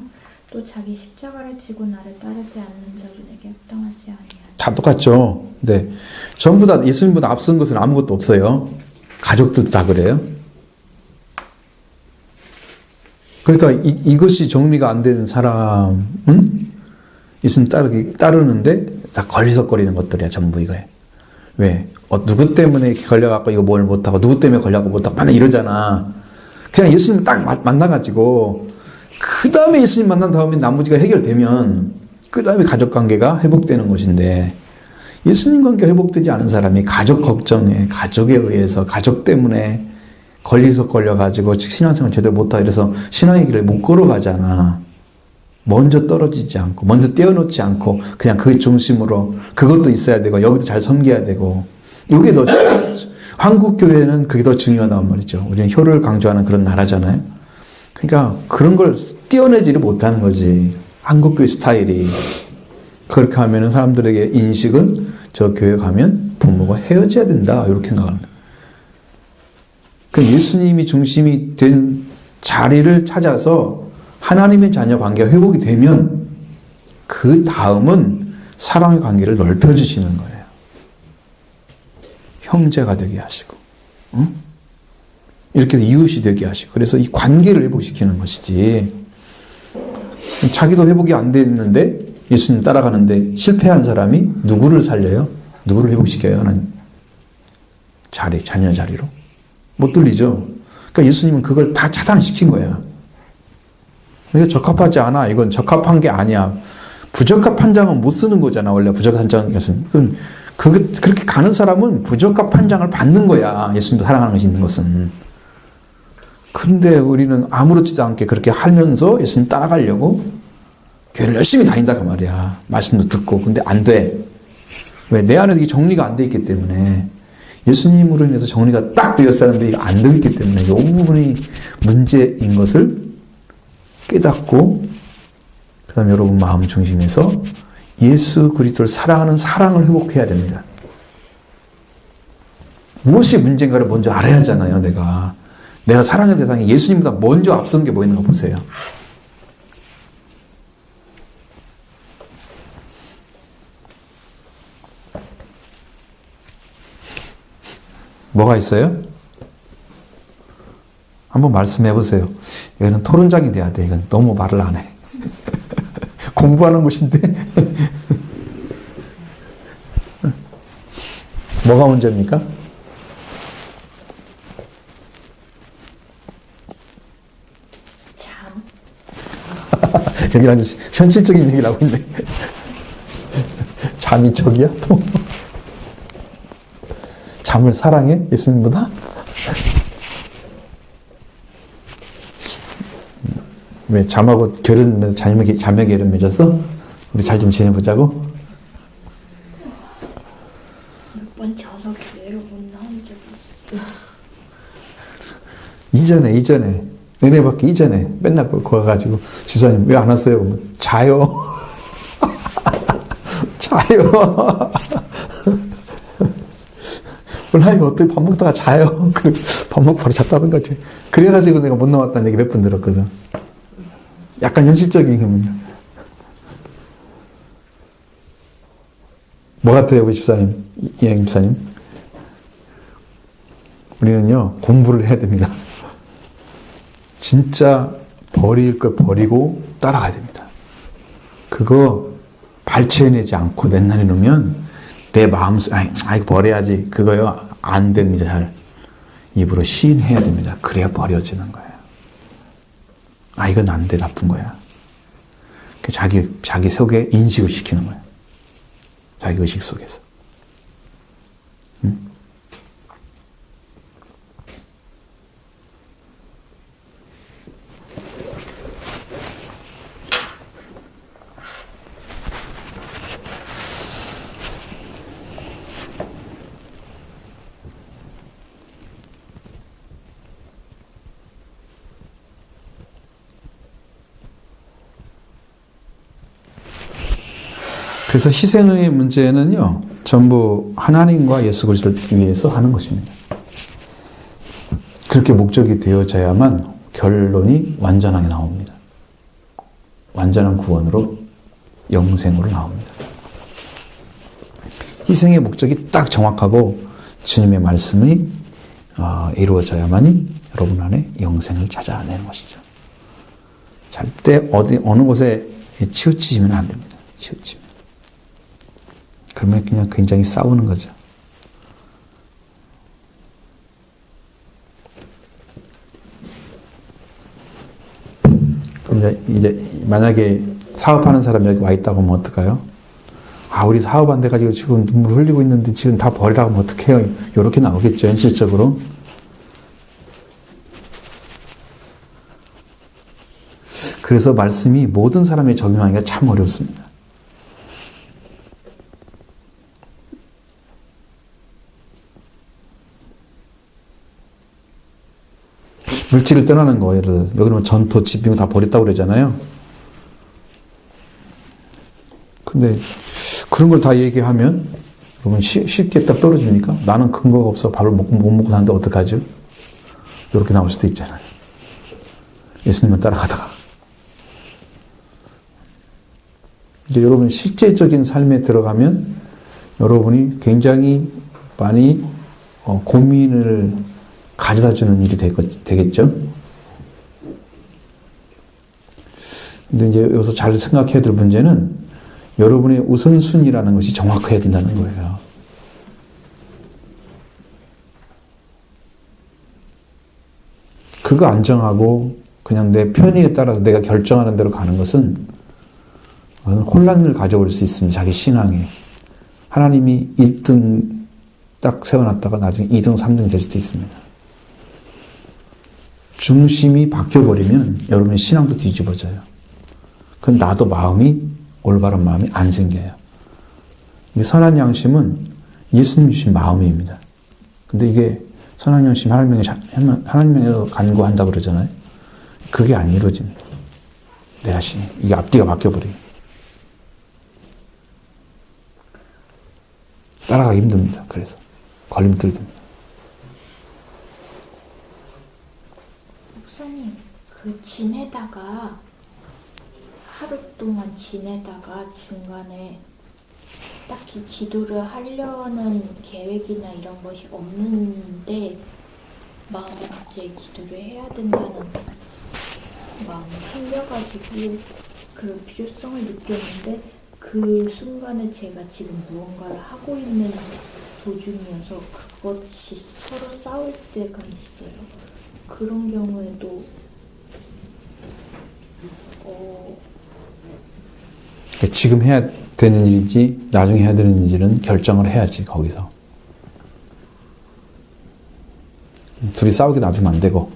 또 자기 십자가를 지고 나를 따르지 않는 자도 내게 합당하지 아니하며. 다 똑같죠. 네, 전부 다 예수님보다 앞선 것은 아무것도 없어요. 가족들도 다 그래요. 그러니까 이것이 정리가 안 되는 사람은 예수님 따르는데 다 걸리적거리는 것들이야. 전부 이거예요. 왜? 누구 때문에 걸려갖고 이거 뭘 못하고 누구 때문에 걸려갖고 못하고 맨날 이러잖아. 그냥 예수님 딱 만나가지고 그 다음에 예수님 만난 다음에 나머지가 해결되면 그 다음에 가족관계가 회복되는 것인데 예수님 관계 회복되지 않은 사람이 가족 걱정에 가족에 의해서 가족 때문에 걸려가지고 신앙생활 제대로 못하고 이래서 신앙의 길을 못 걸어가잖아. 먼저 떨어지지 않고 먼저 떼어놓지 않고 그냥 그 중심으로 그것도 있어야 되고 여기도 잘 섬겨야 되고 이게 더 한국 교회는 그게 더 중요하단 말이죠. 우리는 효를 강조하는 그런 나라잖아요. 그러니까 그런 걸 떼어내지를 못하는 거지. 한국 교회 스타일이. 그렇게 하면은 사람들에게 인식은 저 교회 가면 부모가 헤어져야 된다 이렇게 생각합니다. 그 예수님이 중심이 된 자리를 찾아서 하나님의 자녀 관계가 회복이 되면 그 다음은 사랑의 관계를 넓혀주시는 거예요. 형제가 되게 하시고 응? 이렇게 해서 이웃이 되게 하시고 그래서 이 관계를 회복시키는 것이지 자기도 회복이 안 됐는데 예수님 따라가는데 실패한 사람이 누구를 살려요? 누구를 회복시켜요? 하나님 자리, 자녀 자리로 못 돌리죠. 그러니까 예수님은 그걸 다 차단시킨 거야. 이게 적합하지 않아. 이건 적합한 게 아니야. 부적합한 장은 못 쓰는 거잖아. 원래 부적합한 장은. 그렇게 가는 사람은 부적합한 장을 받는 거야. 예수님도 사랑하는 것이 있는 것은. 그런데 우리는 아무렇지도 않게 그렇게 하면서 예수님 따라가려고 교회를 열심히 다닌다 그 말이야. 말씀도 듣고. 근데 안 돼. 왜? 내 안에서 이게 정리가 안 돼 있기 때문에. 예수님으로 인해서 정리가 딱 되었었는데 안 되어 있기 때문에 이 부분이 문제인 것을 깨닫고 그 다음에 여러분 마음 중심에서 예수 그리스도를 사랑하는 사랑을 회복해야 됩니다. 무엇이 문제인가를 먼저 알아야 하잖아요. 내가 사랑의 대상이 예수님보다 먼저 앞선 게 뭐 있는가 보세요. 뭐가 있어요? 한번 말씀해 보세요. 여기는 토론장이 돼야 돼. 이건 너무 말을 안 해. 공부하는 곳인데. 뭐가 문제입니까? 참. 여기 아주 현실적인 얘기를 하고 있네. 잠이 척이야 또? 잠을 사랑해? 예수님보다? 왜 잠하고 결혼 자매 결혼 맺었어? 우리 잘 좀 지내보자고? 몇 번 자서 교회를 못 나온 적이 있어. 이전에 은혜 받기 이전에 맨날 거기 가가지고 집사님 왜 안 왔어요? 그러면 자요. 자요. 몰라요. 어떻게 밥 먹다가 자요. 밥 먹고 바로 잤다는 거지. 그래가지고 내가 못 나왔다는 얘기 몇 번 들었거든. 약간 현실적인 경우냐. 뭐 같아요, 우리 집사님? 이행 집사님? 우리는요, 공부를 해야 됩니다. 진짜 버릴 걸 버리고 따라가야 됩니다. 그거 발췌해내지 않고 낸날에 놓으면 내 마음속, 이거 버려야지. 그거요, 안 됩니다, 잘. 입으로 시인해야 됩니다. 그래야 버려지는 거예요. 이건 안 돼, 나쁜 거야. 자기 속에 인식을 시키는 거예요. 자기 의식 속에서. 응? 그래서 희생의 문제는요, 전부 하나님과 예수 그리스도를 위해서 하는 것입니다. 그렇게 목적이 되어져야만 결론이 완전하게 나옵니다. 완전한 구원으로, 영생으로 나옵니다. 희생의 목적이 딱 정확하고 주님의 말씀이 이루어져야만이 여러분 안에 영생을 찾아내는 것이죠. 절대 어느 곳에 치우치시면 안 됩니다. 치우치면. 그러면 그냥 굉장히 싸우는 거죠. 그럼 이제 만약에 사업하는 사람이 여기 와 있다고 하면 어떡해요? 우리 사업 안 돼가지고 지금 눈물 흘리고 있는데 지금 다 버리라고 하면 어떡해요? 이렇게 나오겠죠, 현실적으로. 그래서 말씀이 모든 사람에 적용하기가 참 어렵습니다. 물질을 떠나는 거, 예를 들어 여기는 전토,疾病다 버렸다고 그러잖아요. 근데 그런 걸 다 얘기하면 여러분 쉽게 딱 떨어집니까? 나는 근거가 없어 밥을 못 먹고 사는데 어떡하죠? 이렇게 나올 수도 있잖아요. 예수님만 따라가다가. 이제 여러분 실제적인 삶에 들어가면 여러분이 굉장히 많이 고민을 가져다 주는 일이 되겠죠? 근데 이제 여기서 잘 생각해야 될 문제는 여러분의 우선순위라는 것이 정확해야 된다는 거예요. 그거 안 정하고 그냥 내 편의에 따라서 내가 결정하는 대로 가는 것은 혼란을 가져올 수 있습니다. 자기 신앙에. 하나님이 1등 딱 세워놨다가 나중에 2등, 3등 될 수도 있습니다. 중심이 바뀌어버리면 여러분의 신앙도 뒤집어져요. 그럼 나도 올바른 마음이 안 생겨요. 이 선한 양심은 예수님 주신 마음입니다. 근데 이게 선한 양심 하나님에게서 간구한다고 그러잖아요. 그게 안 이루어집니다. 내 자신이. 이게 앞뒤가 바뀌어버려요. 따라가기 힘듭니다. 그래서 걸림돌이 됩니다. 목사님, 하루 동안 지내다가 중간에 딱히 기도를 하려는 계획이나 이런 것이 없는데 마음에 갑자기 기도를 해야 된다는 마음이 생겨가지고 그런 필요성을 느꼈는데 그 순간에 제가 지금 무언가를 하고 있는 도중이어서 그것이 서로 싸울 때가 있어요. 그런 경우에도 지금 해야 되는 일인지 나중에 해야 되는 일인지는 결정을 해야지. 거기서 둘이 싸우게 놔두면 안 되고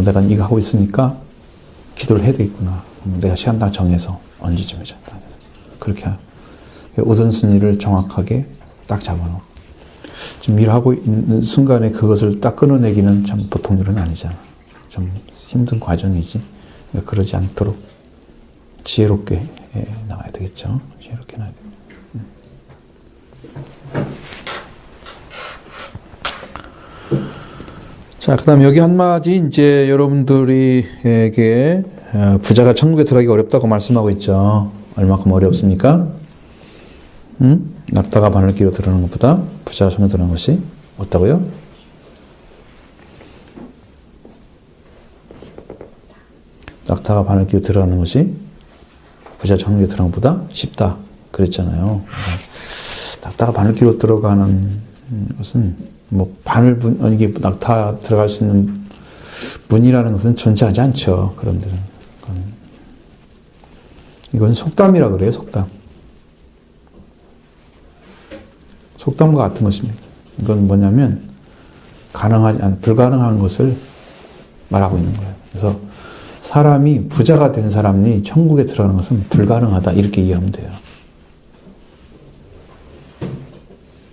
내가 이거 하고 있으니까 기도를 해야 되겠구나. 내가 시간 딱 정해서 언제쯤 하자. 그렇게 우선순위를 정확하게 딱 잡아놓고 지금 일하고 있는 순간에 그것을 딱 끊어내기는 참 보통 일은 아니잖아. 좀 힘든 과정이지. 그러지 않도록 지혜롭게 나가야 되겠죠. 지혜롭게 나가야 되겠죠. 자, 그 다음 여기 한마디 이제 여러분들에게 부자가 천국에 들어가기 어렵다고 말씀하고 있죠. 얼마큼 어렵습니까? 낙타가 바늘귀로 들어가는 것보다 부자가 천국에 들어가는 것이 어떻다고요? 낙타가 바늘귀로 들어가는 것이 부자 천국에 들어가는 것보다 쉽다. 그랬잖아요. 낙타가 바늘귀로 들어가는 것은 이게 낙타 들어갈 수 있는 문이라는 것은 존재하지 않죠. 그런들은. 이건 속담이라 그래요. 속담과 같은 것입니다. 이건 뭐냐면 불가능한 것을 말하고 있는 거예요. 그래서 사람이 부자가 된 사람이 천국에 들어가는 것은 불가능하다. 이렇게 이해하면 돼요.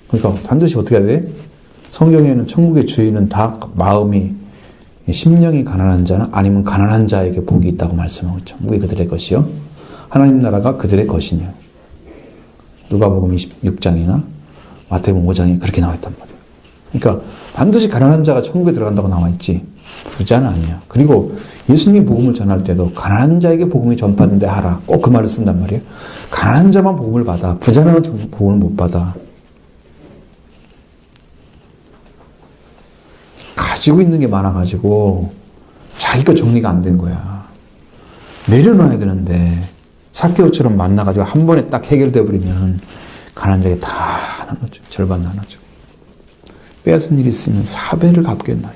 그러니까 반드시 어떻게 해야 돼? 성경에는 천국의 주인은 다 심령이 가난한 자는 아니면 가난한 자에게 복이 있다고 말씀하고 있죠. 천국이 그들의 것이요. 하나님 나라가 그들의 것이냐. 누가복음 26장이나 마태복음 5장에 그렇게 나와 있단 말이에요. 그러니까 반드시 가난한 자가 천국에 들어간다고 나와 있지 부자는 아니야. 그리고 예수님이 복음을 전할 때도 가난한 자에게 복음이 전파된데 하라. 꼭 그 말을 쓴단 말이에요. 가난한 자만 복음을 받아. 부자는 복음을 못 받아. 가지고 있는 게 많아가지고 자기가 정리가 안 된 거야. 내려놔야 되는데 삭개오처럼 만나가지고 한 번에 딱 해결돼 버리면 가난한 자에게 다 나눠줘. 절반 나눠줘. 빼앗은 일이 있으면 4배를 갚겠나.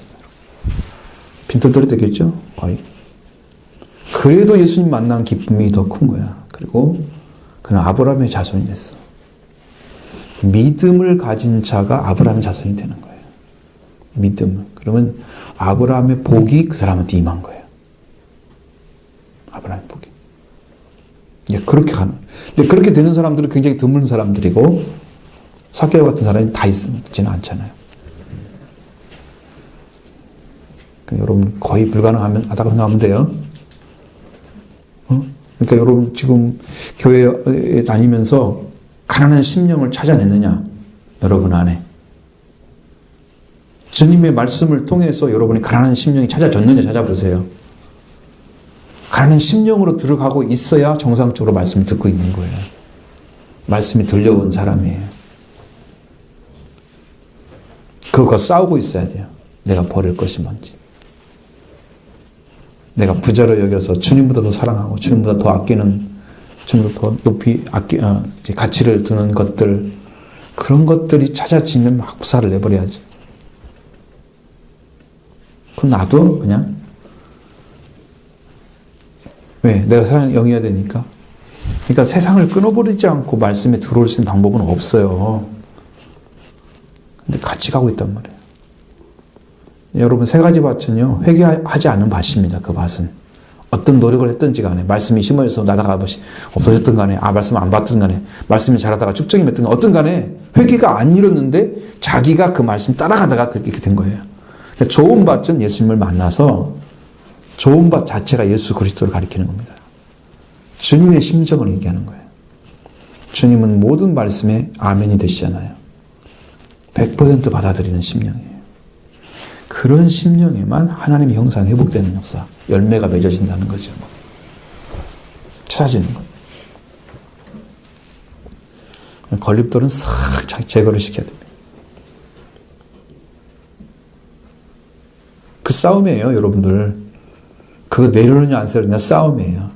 빈털터리 되겠죠? 거의. 그래도 예수님 만난 기쁨이 더 큰 거야. 그리고 그는 아브라함의 자손이 됐어. 믿음을 가진 자가 아브라함의 자손이 되는 거예요. 믿음을. 그러면 아브라함의 복이 그 사람한테 임한 거예요. 그렇게 가는. 근데 그렇게 되는 사람들은 굉장히 드문 사람들이고 사개오 같은 사람이 다 있지는 않잖아요. 여러분 거의 불가능하다고 생각하면 돼요. 그러니까 여러분 지금 교회에 다니면서 가난한 심령을 찾아냈느냐? 여러분 안에. 주님의 말씀을 통해서 여러분이 가난한 심령이 찾아졌느냐 찾아보세요. 가난한 심령으로 들어가고 있어야 정상적으로 말씀을 듣고 있는 거예요. 말씀이 들려온 사람이에요. 그거 싸우고 있어야 돼요. 내가 버릴 것이 뭔지. 내가 부자로 여겨서 주님보다 더 사랑하고 주님보다 더 아끼는, 주님보다 더 높이 가치를 두는 것들, 그런 것들이 찾아지면 막 부사를 내버려야지. 그럼 놔둬 그냥. 왜? 내가 세상을 영해야 되니까. 그러니까 세상을 끊어버리지 않고 말씀에 들어올 수 있는 방법은 없어요. 근데 같이 가고 있단 말이에요. 여러분 세 가지 밭은요, 회개하지 않은 밭입니다. 그 밭은 어떤 노력을 했든지 간에, 말씀이 심어져서 나다가 없어졌든 간에, 말씀 안 받든 간에, 말씀이 자라다가 축적이 맺든 간에, 어떤 간에 회개가 안 이뤘는데 자기가 그 말씀 따라가다가 그렇게 된 거예요. 그러니까 좋은 밭은 예수님을 만나서, 좋은 밭 자체가 예수 그리스도를 가리키는 겁니다. 주님의 심정을 얘기하는 거예요. 주님은 모든 말씀에 아멘이 되시잖아요. 100% 받아들이는 심령이에요. 그런 심령에만 하나님의 형상이 회복되는 역사, 열매가 맺어진다는 거죠. 찾아지는 거예요. 걸림돌은 싹 제거를 시켜야 됩니다. 그 싸움이에요, 여러분들. 그거 내려놓냐 안 내려놓냐 싸움이에요.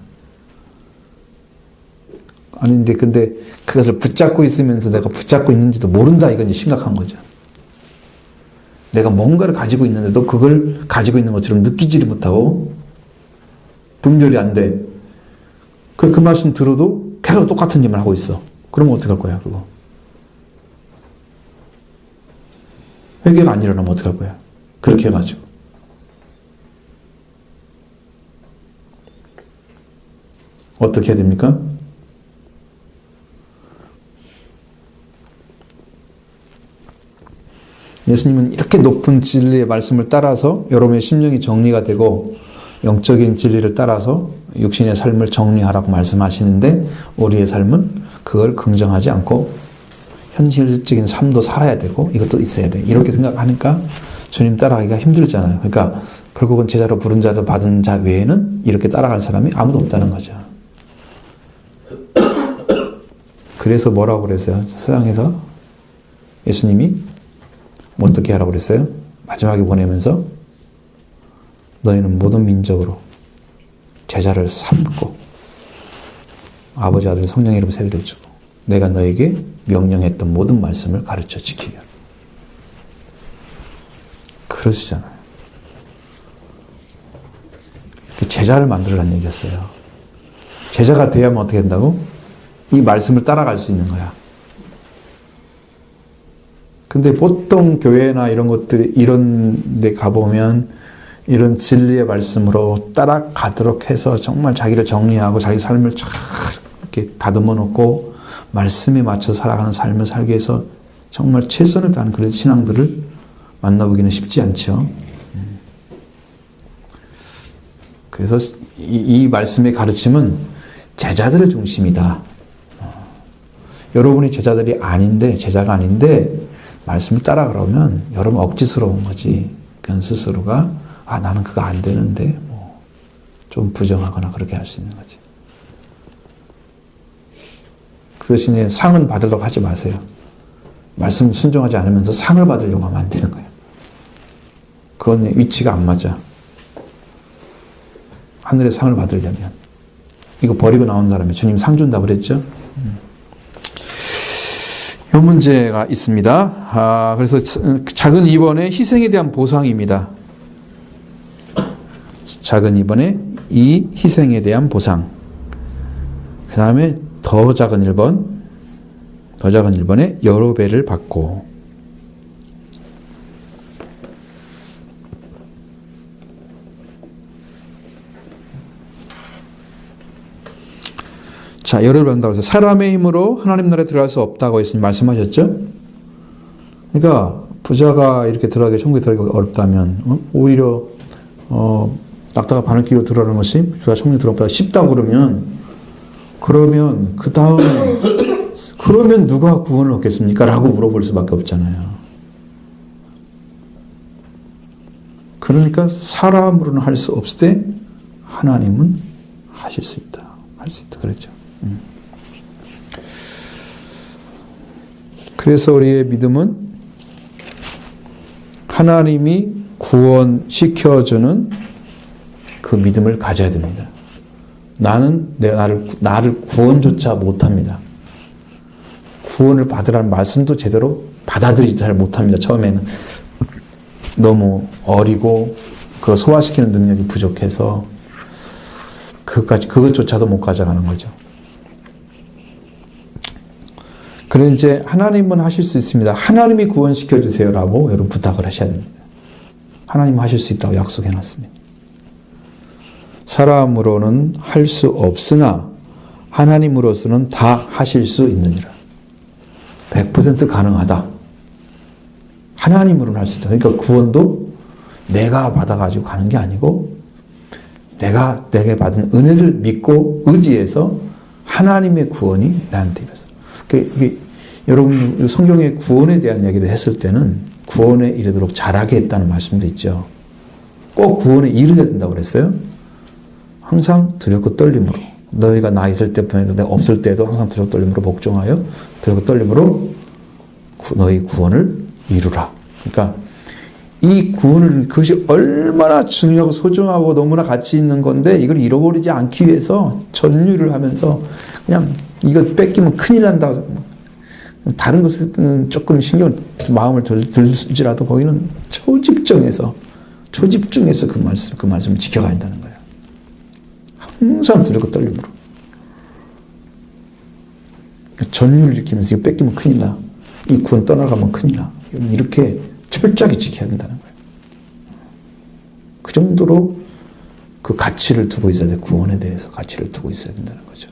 아닌데 근데 그것을 붙잡고 있으면서 내가 붙잡고 있는지도 모른다, 이건 이제 심각한 거죠. 내가 뭔가를 가지고 있는데도 그걸 가지고 있는 것처럼 느끼지를 못하고 분별이 안 돼. 그 말씀 들어도 계속 똑같은 일만 하고 있어. 그러면 어떡할 거야, 그거? 회개가 안 일어나면 어떡할 거야? 그렇게 해가지고. 어떻게 해야 됩니까? 예수님은 이렇게 높은 진리의 말씀을 따라서 여러분의 심령이 정리가 되고 영적인 진리를 따라서 육신의 삶을 정리하라고 말씀하시는데, 우리의 삶은 그걸 긍정하지 않고 현실적인 삶도 살아야 되고 이것도 있어야 돼. 이렇게 생각하니까 주님 따라가기가 힘들잖아요. 그러니까 결국은 제자로 부른 자도 받은 자 외에는 이렇게 따라갈 사람이 아무도 없다는 거죠. 그래서 뭐라고 그랬어요? 세상에서 예수님이 어떻게 하라고 그랬어요? 마지막에 보내면서 너희는 모든 민족으로 제자를 삼고 아버지, 아들, 성령의 이름으로 세례를 주고 내가 너에게 명령했던 모든 말씀을 가르쳐 지키게 하라. 그러시잖아요. 제자를 만들라는 얘기였어요. 제자가 돼야만 어떻게 된다고? 이 말씀을 따라갈 수 있는 거야. 근데 보통 교회나 이런 것들이, 이런 데 가보면 이런 진리의 말씀으로 따라가도록 해서 정말 자기를 정리하고 자기 삶을 잘 이렇게 다듬어 놓고 말씀에 맞춰 살아가는 삶을 살기 위해서 정말 최선을 다하는 그런 신앙들을 만나보기는 쉽지 않죠. 그래서 이 말씀의 가르침은 제자들의 중심이다. 여러분이 제자들이 아닌데, 제자가 아닌데 말씀을 따라가려면 여러분 억지스러운 거지. 그냥 스스로가 나는 그거 안 되는데 좀 부정하거나 그렇게 할 수 있는 거지. 그 대신에 상은 받으려고 하지 마세요. 말씀 순종하지 않으면서 상을 받으려고 하면 안 되는 거예요. 그건 위치가 안 맞아. 하늘의 상을 받으려면 이거 버리고 나온 사람이 주님 상 준다고 그랬죠. 이 문제가 있습니다. 그래서 작은 2번의 희생에 대한 보상입니다. 작은 2번의 이 희생에 대한 보상. 그 다음에 더 작은 1번에 여러 배를 받고. 자, 자, 열을 받는다고 해서 사람의 힘으로 하나님 나라에 들어갈 수 없다고 예수님 말씀하셨죠? 그러니까 부자가 이렇게 들어가기, 천국에 들어가기 어렵다면 오히려 낙타가 바늘기로 들어가는 것이 부자가 천국에 들어가기보다 쉽다고 그러면 그 다음 그러면 누가 구원을 얻겠습니까? 라고 물어볼 수밖에 없잖아요. 그러니까 사람으로는 할 수 없을 때 하나님은 하실 수 있다. 할 수 있다. 그랬죠. 그래서 우리의 믿음은 하나님이 구원시켜주는 그 믿음을 가져야 됩니다. 나는 나를 구원조차 못합니다. 구원을 받으라는 말씀도 제대로 받아들이지 잘 못합니다. 처음에는 너무 어리고 그 소화시키는 능력이 부족해서 그것조차도 못 가져가는 거죠. 그래서 이제 하나님은 하실 수 있습니다. 하나님이 구원시켜 주세요라고 여러분 부탁을 하셔야 됩니다. 하나님은 하실 수 있다고 약속해 놨습니다. 사람으로는 할 수 없으나 하나님으로서는 다 하실 수 있느니라. 100% 가능하다. 하나님으로는 할 수 있다. 그러니까 구원도 내가 받아가지고 가는 게 아니고 내게 받은 은혜를 믿고 의지해서 하나님의 구원이 나한테 이래서. 여러분 성경의 구원에 대한 이야기를 했을 때는 구원에 이르도록 잘하게 했다는 말씀도 있죠. 꼭 구원에 이르게 된다고 그랬어요. 항상 두렵고 떨림으로 너희가 나 있을 때뿐 아니라 내가 없을 때도 항상 두렵고 떨림으로 복종하여 두렵고 떨림으로 너희 구원을 이루라. 그러니까 이 구원을 그것이 얼마나 중요하고 소중하고 너무나 가치 있는 건데 이걸 잃어버리지 않기 위해서 전율을 하면서 그냥 이거 뺏기면 큰일 난다. 다른 것은 조금 마음을 들지라도 거기는 초집중해서 그 말씀을 지켜가야 한다는 거예요. 항상 두렵고 떨림으로. 전율을 일으키면서 이거 뺏기면 큰일 나. 이 구원 떠나가면 큰일 나. 이렇게 철저하게 지켜야 된다는 거예요. 그 정도로 그 가치를 두고 있어야 돼. 구원에 대해서 가치를 두고 있어야 된다는 거죠.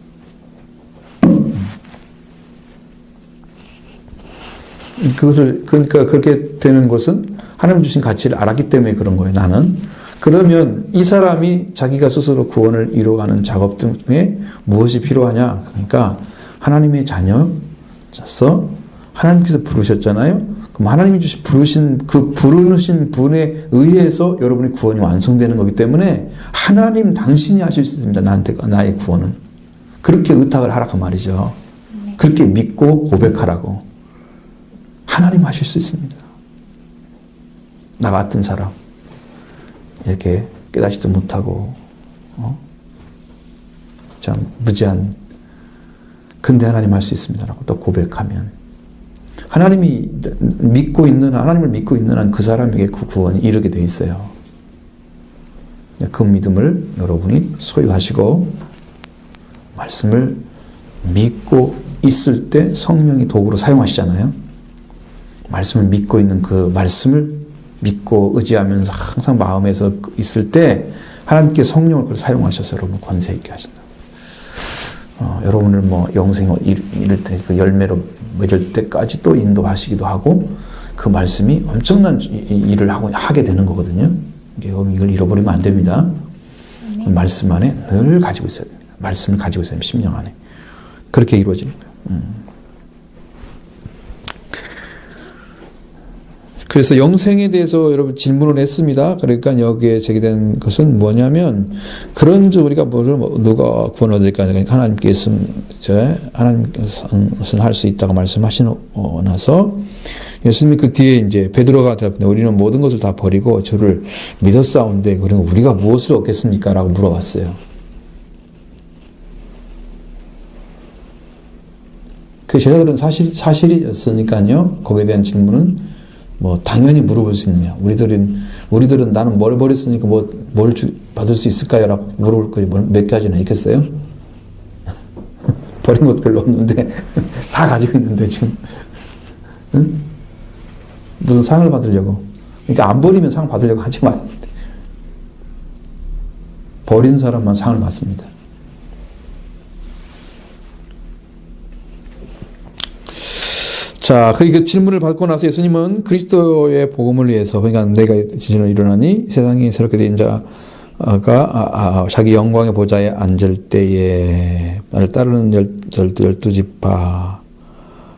그러니까 그렇게 되는 것은 하나님 주신 가치를 알았기 때문에 그런 거예요. 나는. 그러면 이 사람이 자기가 스스로 구원을 이루어가는 작업 중에 무엇이 필요하냐? 그러니까 하나님의 자녀로서 하나님께서 부르셨잖아요. 그럼 하나님이 부르신 분에 의해서 여러분의 구원이 완성되는 거기 때문에 하나님 당신이 하실 수 있습니다. 나의 구원은. 그렇게 의탁을 하라고 말이죠. 그렇게 믿고 고백하라고. 하나님 하실 수 있습니다. 나 같은 사람 이렇게 깨닫지도 못하고 참 무지한 근데 하나님 할 수 있습니다라고 또 고백하면 하나님을 믿고 있는 한 그 사람에게 그 구원이 이르게 돼 있어요. 그 믿음을 여러분이 소유하시고 말씀을 믿고 있을 때 성령이 도구로 사용하시잖아요. 말씀을 믿고 있는 그 말씀을 믿고 의지하면서 항상 마음에서 있을 때 하나님께 성령을 사용하셔서 여러분 권세 있게 하신다. 여러분을 영생 이를 때 그 열매로 맺을 때까지 또 인도하시기도 하고 그 말씀이 엄청난 일을 하게 되는 거거든요. 이걸 잃어버리면 안 됩니다. 말씀 안에 늘 가지고 있어야 됩니다. 말씀을 가지고 있어야 됩니다. 심령 안에. 그렇게 이루어지는 거예요. 그래서 영생에 대해서 여러분 질문을 했습니다. 그러니까 여기에 제기된 것은 뭐냐면 그런즉 우리가 누가 구원을 얻을까? 그러니까 하나님께서는 할 수 있다고 말씀하시고 나서 예수님이 그 뒤에 이제 베드로가 대답합니다. 우리는 모든 것을 다 버리고 주를 믿었사온데 그리고 우리가 무엇을 얻겠습니까? 라고 물어봤어요. 그 제자들은 사실이었으니까요. 거기에 대한 질문은 당연히 물어볼 수 있느냐. 우리들은 나는 뭘 버렸으니까 뭘 받을 수 있을까요? 라고 물어볼 거지. 몇 가지나 있겠어요? 버린 것도 별로 없는데, 다 가지고 있는데, 지금. 응? 무슨 상을 받으려고. 그러니까 안 버리면 상 받으려고 하지 마요. 버린 사람만 상을 받습니다. 자, 그 질문을 받고 나서 예수님은 그리스도의 복음을 위해서, 그러니까 내가 진실로 일어나니 세상이 새롭게 된 자가 자기 영광의 보좌에 앉을 때에 나를 따르는 열두 지파,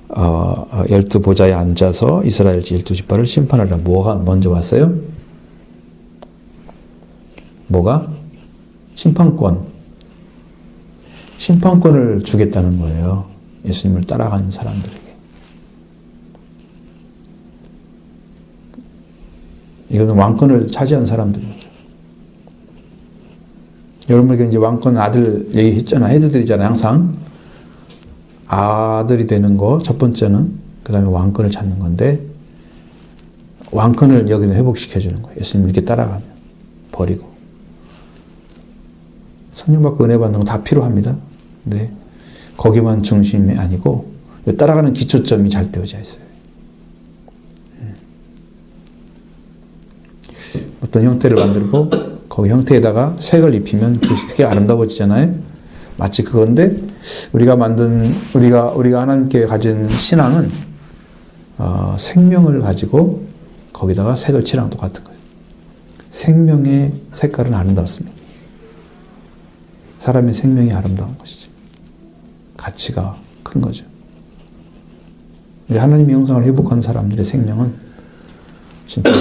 12보좌에 앉아서 이스라엘 12지파를 심판하라. 뭐가 먼저 왔어요? 뭐가? 심판권을 주겠다는 거예요. 예수님을 따라가는 사람들에게. 이것은 왕권을 차지한 사람들입니다. 여러분에게 이제 왕권 아들 얘기했잖아. 해드리잖아요. 항상. 아들이 되는 거, 첫 번째는. 그 다음에 왕권을 찾는 건데, 왕권을 여기서 회복시켜주는 거예요. 예수님 이렇게 따라가면. 버리고. 성령 받고 은혜 받는 건 다 필요합니다. 근데, 거기만 중심이 아니고, 따라가는 기초점이 잘 되어져 있어요. 어떤 형태를 만들고 거기 형태에다가 색을 입히면 그게 아름다워지잖아요. 마치 그건데 우리가 하나님께 가진 신앙은 생명을 가지고 거기다가 색을 칠하는 똑같은 거예요. 생명의 색깔은 아름답습니다. 사람의 생명이 아름다운 것이죠. 가치가 큰 거죠. 하나님의 형상을 회복한 사람들의 생명은 진짜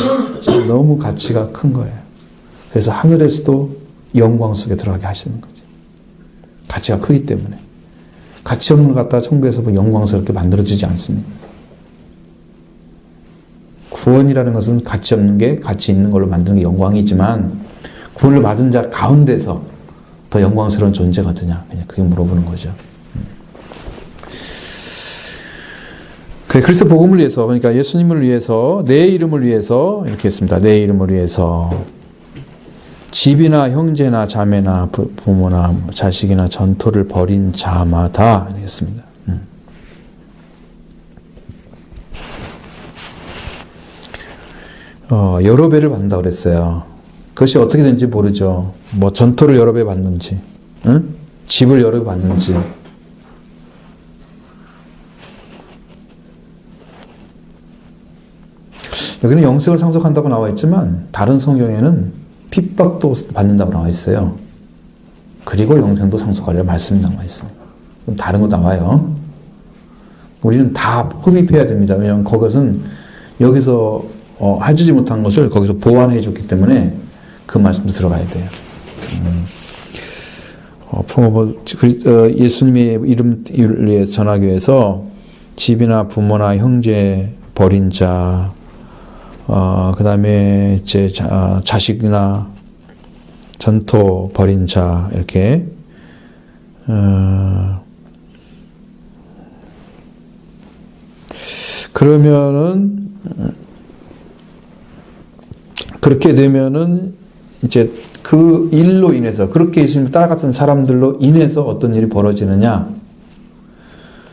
너무 가치가 큰 거예요. 그래서 하늘에서도 영광 속에 들어가게 하시는 거죠. 가치가 크기 때문에. 가치 없는 걸 갖다가 천국에서 영광스럽게 만들어주지 않습니다. 구원이라는 것은 가치 없는 게 가치 있는 걸로 만드는 게 영광이지만 구원을 받은 자 가운데서 더 영광스러운 존재가 되냐, 그냥 그게 물어보는 거죠. 그리스도 복음을 위해서, 그러니까 예수님을 위해서, 내 이름을 위해서 이렇게 했습니다. 내 이름을 위해서 집이나 형제나 자매나 부모나 자식이나 전토를 벌인 자마다 이렇게 했습니다. 여러 배를 받는다고 그랬어요. 그것이 어떻게 되는지 모르죠. 뭐 전토를 여러 배 받는지, 응? 집을 여러 배 받는지. 여기는 영생을 상속한다고 나와 있지만 다른 성경에는 핍박도 받는다고 나와 있어요. 그리고 영생도 상속하려 말씀이 나와 있어요. 다른 거 나와요. 우리는 다 흡입해야 됩니다. 왜냐하면 그것은 여기서 해주지 못한 것을 거기서 보완해 줬기 때문에 그 말씀도 들어가야 돼요. 예수님의 이름을 위해 전하기 위해서 집이나 부모나 형제 버린 자, 그 다음에 이제 자식이나 전토 벌인 자, 이렇게, 그러면은, 그렇게 되면은, 이제 그 일로 인해서, 그렇게 예수님을 따라갔던 사람들로 인해서 어떤 일이 벌어지느냐?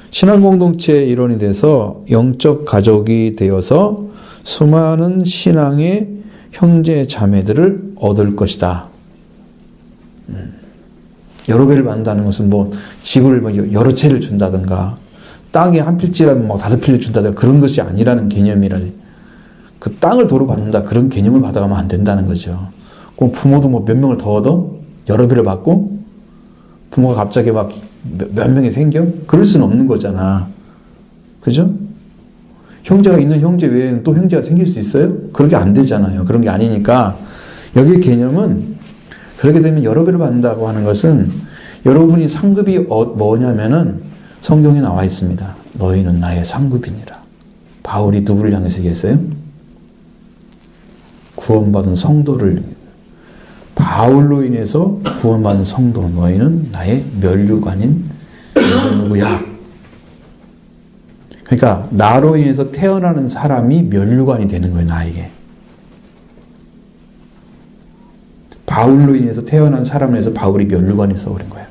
신앙 공동체의 일원이 돼서 영적 가족이 되어서 수많은 신앙의 형제 자매들을 얻을 것이다. 여러 배를 받는다는 것은 뭐 집을 여러 채를 준다든가 땅에 한 필지라면 뭐 5필을 준다든가 그런 것이 아니라는 개념이라니. 그 땅을 도로 받는다 그런 개념을 받아가면 안 된다는 거죠. 그럼 부모도 뭐 몇 명을 더 얻어? 여러 배를 받고 부모가 갑자기 막 몇 명이 생겨? 그럴 수는 없는 거잖아. 그죠? 형제가 있는 형제 외에는 또 형제가 생길 수 있어요? 그런 게 안 되잖아요. 그런 게 아니니까 여기의 개념은 그렇게 되면 여러 배를 받는다고 하는 것은 여러분이 상급이 뭐냐면은 성경에 나와 있습니다. 너희는 나의 상급이니라. 바울이 누구를 향해서 얘기했어요? 구원받은 성도를, 바울로 인해서 구원받은 성도, 너희는 나의 면류관인 누구야? 그러니까 나로 인해서 태어나는 사람이 면류관이 되는 거예요, 나에게. 바울로 인해서 태어난 사람을 해서 바울이 면류관이 써버린 거야.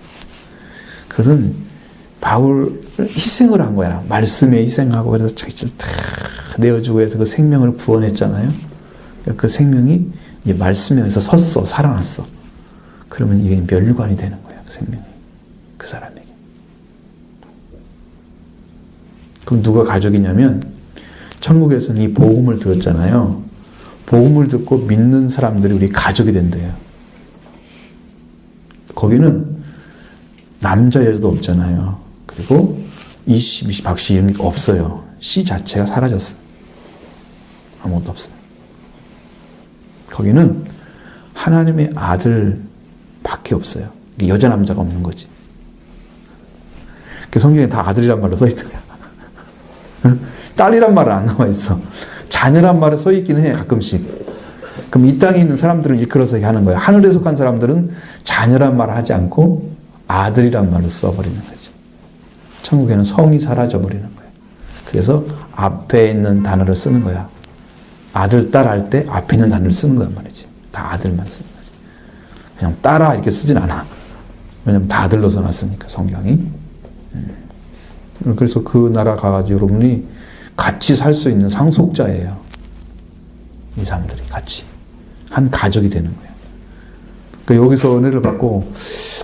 그것은 바울 희생을 한 거야. 말씀에 희생하고 그래서 자기를 다 내어주고 해서 그 생명을 구원했잖아요. 그 생명이 이제 말씀에 의해서 섰어, 살아났어. 그러면 이게 면류관이 되는 거야, 그 생명이. 그 사람에게. 그럼 누가 가족이냐면 천국에서는 이 복음을 들었잖아요. 복음을 듣고 믿는 사람들이 우리 가족이 된대요. 거기는 남자 여자도 없잖아요. 그리고 이씨, 미씨, 박씨 이런 게 없어요. 씨 자체가 사라졌어요. 아무것도 없어요. 거기는 하나님의 아들밖에 없어요. 여자 남자가 없는 거지. 그 성경에 다 아들이란 말로 써 있더라고요. 딸이란 말은 안 나와 있어. 자녀란 말에 써 있기는 해, 가끔씩. 그럼 이 땅에 있는 사람들을 일컬어서 하는 거예요. 하늘에 속한 사람들은 자녀란 말을 하지 않고 아들이란 말로 써버리는 거지. 천국에는 성이 사라져버리는 거예요. 그래서 앞에 있는 단어를 쓰는 거야. 아들, 딸 할 때 앞에 있는 단어를 쓰는 거란 말이지. 다 아들만 쓰는 거지. 그냥 딸아 이렇게 쓰진 않아. 왜냐면 다 아들로 써놨으니까, 성경이. 그래서 그 나라 가가지고 여러분이 같이 살 수 있는 상속자예요. 이 사람들이 같이. 한 가족이 되는 거예요. 그러니까 여기서 은혜를 받고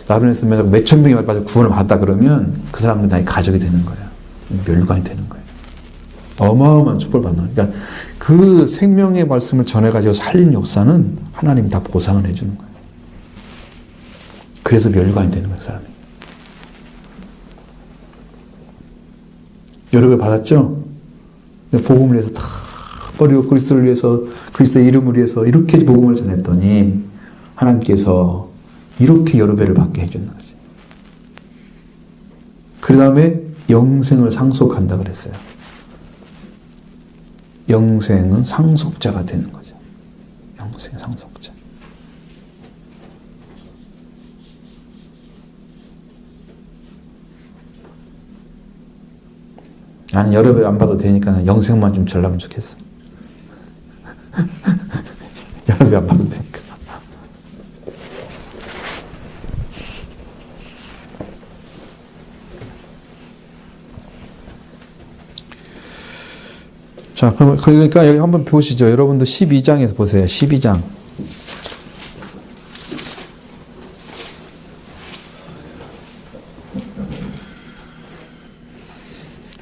나른에서 몇천 명이 빠져 구원을 받았다 그러면 그 사람들이 나의 가족이 되는 거예요. 멸관이 되는 거예요. 어마어마한 축복을 받는 거예요. 그러니까 그 생명의 말씀을 전해가지고 살린 역사는 하나님이 다 보상을 해주는 거예요. 그래서 멸관이 되는 거예요, 그 사람이. 여러분 받았죠? 복음을 위해서 다 버리고 그리스도를 위해서, 그리스도의 이름을 위해서 이렇게 복음을 전했더니 하나님께서 이렇게 여러 배를 받게 해주는 거지. 그 다음에 영생을 상속한다 그랬어요. 영생은 상속자가 되는 거죠. 영생 상속자. 나는 여러 배 안 봐도 되니까 영생만 좀 전라면 좋겠어. 여러 배 안 봐도 되니까. 자, 그러니까 여기 한번 보시죠. 여러분도 12장에서 보세요. 12장.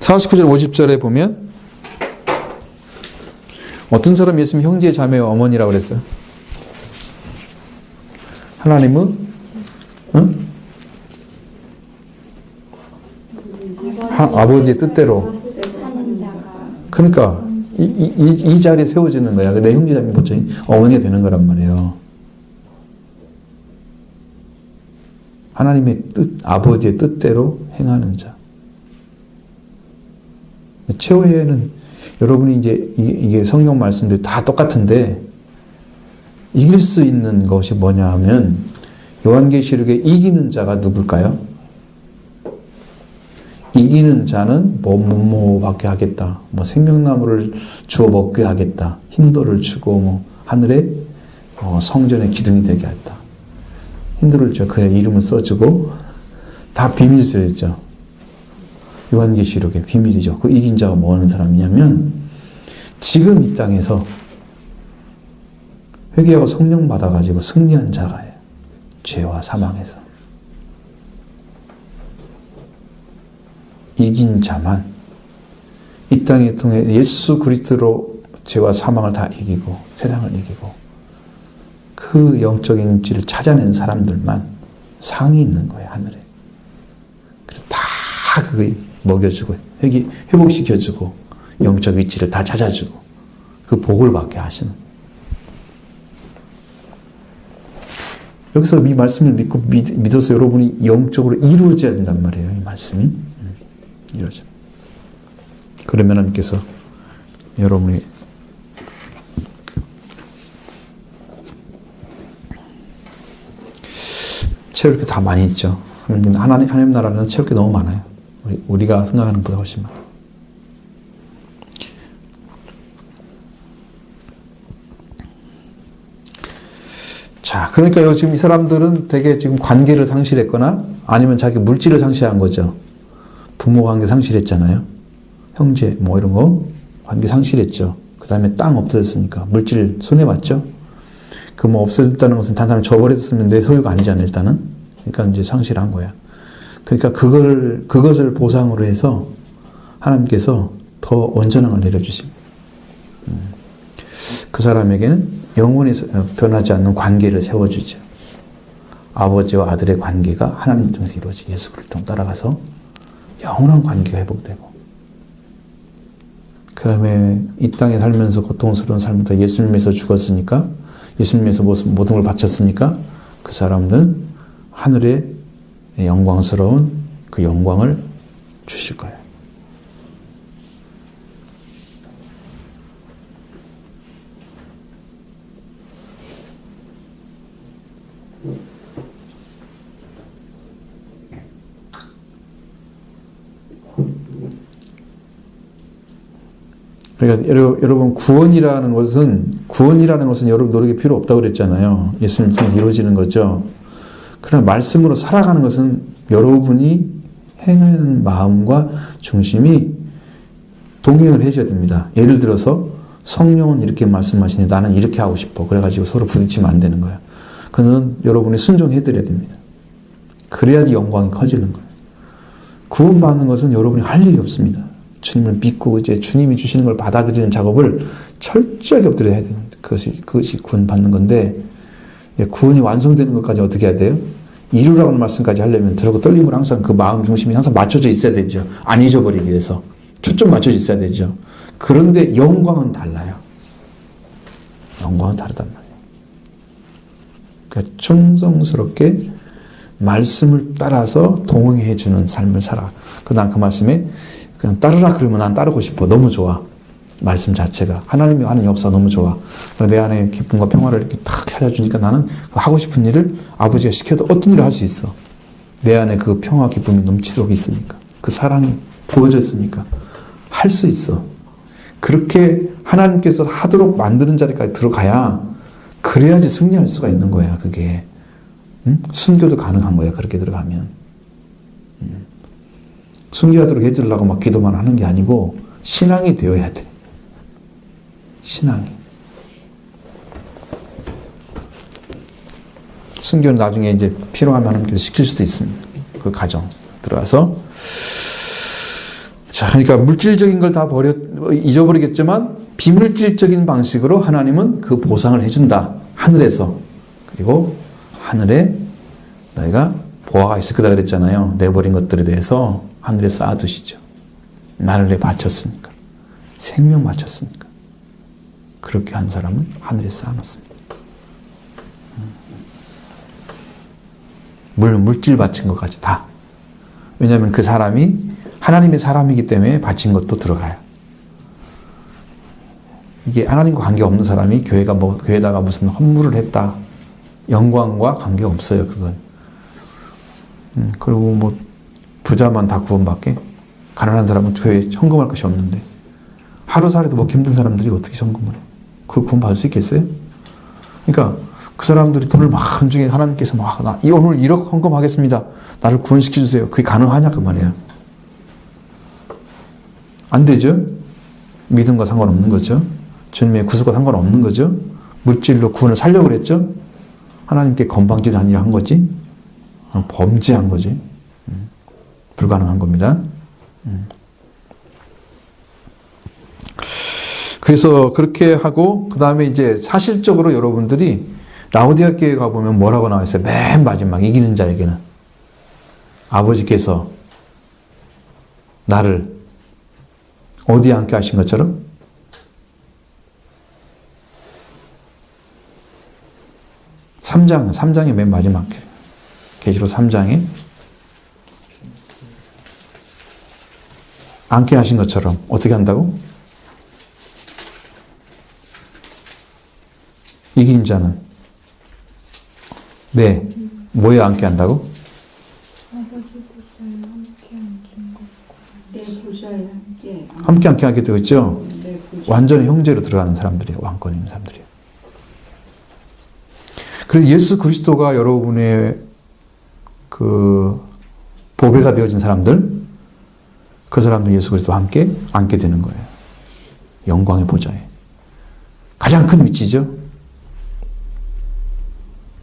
49절 50절에 보면 어떤 사람이 예수님 형제 자매 어머니라고 그랬어요? 하나님은 응? 아버지의 뜻대로. 그러니까 이 자리에 세워지는 거야. 내 형제 자매 보충이 어머니가 되는 거란 말이에요. 하나님의 뜻, 아버지의 뜻대로 행하는 자. 최후에는 여러분이 이제 이게 성경 말씀들이 다 똑같은데 이길 수 있는 것이 뭐냐 하면 요한계시록에 이기는 자가 누굴까요? 이기는 자는 뭐 받게 하겠다. 뭐 생명나무를 주워 먹게 하겠다. 흰돌을 주고 뭐 하늘에 성전의 기둥이 되게 했다. 흰돌을 줘 그의 이름을 써주고 다 비밀스럽죠. 요한계시록의 비밀이죠. 그 이긴 자가 뭐 하는 사람이냐면 지금 이 땅에서 회개하고 성령 받아가지고 승리한 자가예요. 죄와 사망에서. 이긴 자만 이 땅에 통해 예수 그리스도로 죄와 사망을 다 이기고 세상을 이기고 그 영적인 인지를 찾아낸 사람들만 상이 있는 거예요. 하늘에. 그래서 다 그거 먹여주고 회복시켜주고 영적 위치를 다 찾아주고 그 복을 받게 하시는. 여기서 이 말씀을 믿고 믿어서 여러분이 영적으로 이루어져야 된단 말이에요. 이 말씀이 이루어져. 그러면 하나님께서 여러분이 채울 게 다 많이 있죠. 하나님 나라는 채울 게 너무 많아요. 우리가 생각하는 것보다 훨씬 많아요. 자, 그러니까 지금 이 사람들은 되게 지금 관계를 상실했거나 아니면 자기 물질을 상실한 거죠. 부모 관계 상실했잖아요. 형제 뭐 이런 거 관계 상실했죠. 그 다음에 땅 없어졌으니까 물질 손해봤죠. 그 뭐 없어졌다는 것은 단순히 줘버렸으면 내 소유가 아니잖아요. 일단은. 그러니까 이제 상실한 거야. 그러니까 그것을 보상으로 해서 하나님께서 더 온전한 걸 내려주십니다. 그 사람에게는 영원히 변하지 않는 관계를 세워주죠. 아버지와 아들의 관계가 하나님 통해서 이루어지 예수 그리스도 따라가서 영원한 관계가 회복되고, 그 다음에 이 땅에 살면서 고통스러운 삶을 다 예수님에서 죽었으니까, 예수님에서 모든 걸 바쳤으니까 그 사람들은 하늘의 영광스러운 그 영광을 주실 거예요. 그러니까 여러분 구원이라는 것은 여러분 노력이 필요 없다고 그랬잖아요. 예수님 통해서 이루어지는 거죠. 그러나 말씀으로 살아가는 것은 여러분이 행하는 마음과 중심이 동행을 해줘야 됩니다. 예를 들어서 성령은 이렇게 말씀하시니 나는 이렇게 하고 싶어. 그래가지고 서로 부딪히면 안 되는 거예요. 그는 여러분이 순종해드려야 됩니다. 그래야지 영광이 커지는 거예요. 구원받는 것은 여러분이 할 일이 없습니다. 주님을 믿고 이제 주님이 주시는 걸 받아들이는 작업을 철저하게 엎드려야 됩니다. 그것이 구원받는 건데, 구원이 완성되는 것까지 어떻게 해야 돼요? 이루라는 말씀까지 하려면 들고 떨림을 항상 그 마음 중심이 항상 맞춰져 있어야 되죠. 안 잊어버리기 위해서. 초점 맞춰져 있어야 되죠. 그런데 영광은 달라요. 영광은 다르단 말이에요. 그러니까 충성스럽게 말씀을 따라서 동행해주는 삶을 살아. 그다음 그 말씀에 그냥 따르라 그러면 난 따르고 싶어. 너무 좋아. 말씀 자체가. 하나님이 하는 역사 너무 좋아. 내 안에 기쁨과 평화를 이렇게 탁 찾아주니까 나는 하고 싶은 일을 아버지가 시켜도 어떤 일을 할 수 있어. 내 안에 그 평화 기쁨이 넘치도록 있으니까. 그 사랑이 부어져 있으니까. 할 수 있어. 그렇게 하나님께서 하도록 만드는 자리까지 들어가야, 그래야지 승리할 수가 있는 거야. 그게. 응? 순교도 가능한 거야. 그렇게 들어가면. 순교하도록 해주려고 막 기도만 하는 게 아니고 신앙이 되어야 돼. 신앙이. 순교는 나중에 이제 필요하면 하나님께서 시킬 수도 있습니다. 그 과정 들어가서. 자, 그러니까 물질적인 걸 다 잊어버리겠지만 비물질적인 방식으로 하나님은 그 보상을 해준다. 하늘에서. 그리고 하늘에 너희가 보화가 있을 거다 그랬잖아요. 내버린 것들에 대해서 하늘에 쌓아두시죠. 나를 위해 바쳤으니까. 생명 바쳤으니까. 그렇게 한 사람은 하늘에 쌓아놓습니다. 물질 바친 것까지 다. 왜냐하면 그 사람이 하나님의 사람이기 때문에 바친 것도 들어가요. 이게 하나님과 관계없는 사람이 교회에다가 무슨 헌물을 했다. 영광과 관계가 없어요, 그건. 그리고 부자만 다 구원받게? 가난한 사람은 교회에 헌금할 것이 없는데. 하루살이도 먹기 힘든 사람들이 어떻게 헌금을 해? 그걸 구원받을 수 있겠어요? 그러니까 그 사람들이 돈을 막 헌중에 하나님께서 나 오늘 1억 헌금하겠습니다. 나를 구원시켜주세요. 그게 가능하냐 그 말이에요. 안 되죠? 믿음과 상관없는 거죠. 주님의 구속과 상관없는 거죠. 물질로 구원을 살려고 그랬죠. 하나님께 건방지다는 일을 한 거지. 범죄한 거지. 불가능한 겁니다. 그래서 그렇게 하고 그 다음에 이제 사실적으로 여러분들이 라오디아 교회 가보면 뭐라고 나와 있어요? 맨 마지막 이기는 자에게는 아버지께서 나를 어디에 앉게 하신 것처럼 3장의 맨 마지막 계시록 3장에 앉게 하신 것처럼 어떻게 한다고? 이긴 자는 뭐에 앉게 한다고? 아버지 보좌에 함께 앉은 것과 내 보좌에 함께 앉게 하게 되어 있죠? 완전히 형제로 들어가는 사람들이에요. 왕권 있는 사람들이에요. 그래서 예수 그리스도가 여러분의 그 보배가 되어진 사람들, 그 사람들 예수 그리스도와 함께 앉게 되는 거예요. 영광의 보좌에. 가장 큰 위치죠.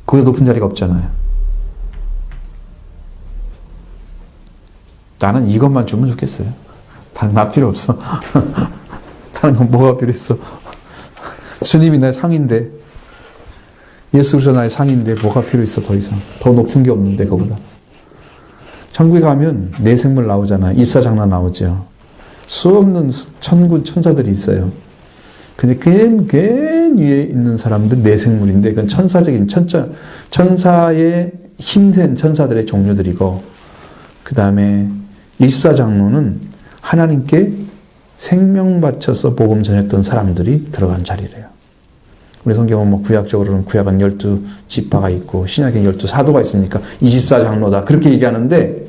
그보다 높은 자리가 없잖아요. 나는 이것만 주면 좋겠어요. 나 필요 없어. 다른 건 뭐가 필요 있어? 주님이 나의 상인데, 예수 그리스도 나의 상인데 뭐가 필요 있어? 더 이상 더 높은 게 없는데 그보다. 천국에 가면 내생물 나오잖아. 입사장난 나오죠. 수없는 천군 천사들이 있어요. 근데 괜 위에 있는 사람들 내생물인데 그건 천사적인 천사의 힘센 천사들의 종류들이고, 그 다음에 24장로는 하나님께 생명 바쳐서 복음 전했던 사람들이 들어간 자리래요. 우리 성경은 뭐 구약적으로는 구약은 12지파가 있고 신약엔 12사도가 있으니까 24장로다 그렇게 얘기하는데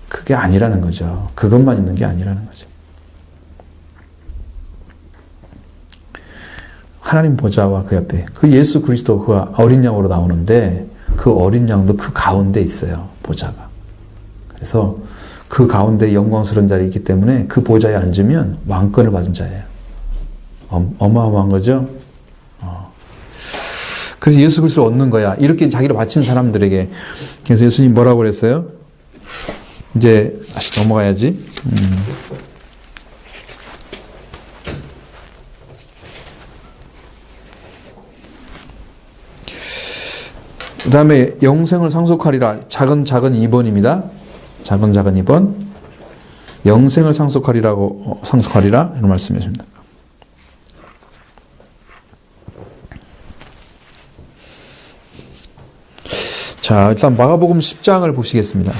그게 아니라는 거죠. 그것만 있는 게 아니라는 거죠. 하나님 보좌와 그 옆에 그 예수 그리스도 그 어린 양으로 나오는데 그 어린 양도 그 가운데 있어요. 보좌가. 그래서 그 가운데 영광스러운 자리에 있기 때문에 그 보좌에 앉으면 왕권을 받은 자예요. 어마어마한 거죠. 그래서 예수 그리스도를 얻는 거야. 이렇게 자기를 바친 사람들에게. 그래서 예수님 뭐라고 그랬어요? 이제 다시 넘어가야지. 그 다음에 영생을 상속하리라. 작은 2번입니다. 작은 2번. 영생을 상속하리라 이런 말씀이십니다. 자, 일단 마가복음 10장을 보시겠습니다.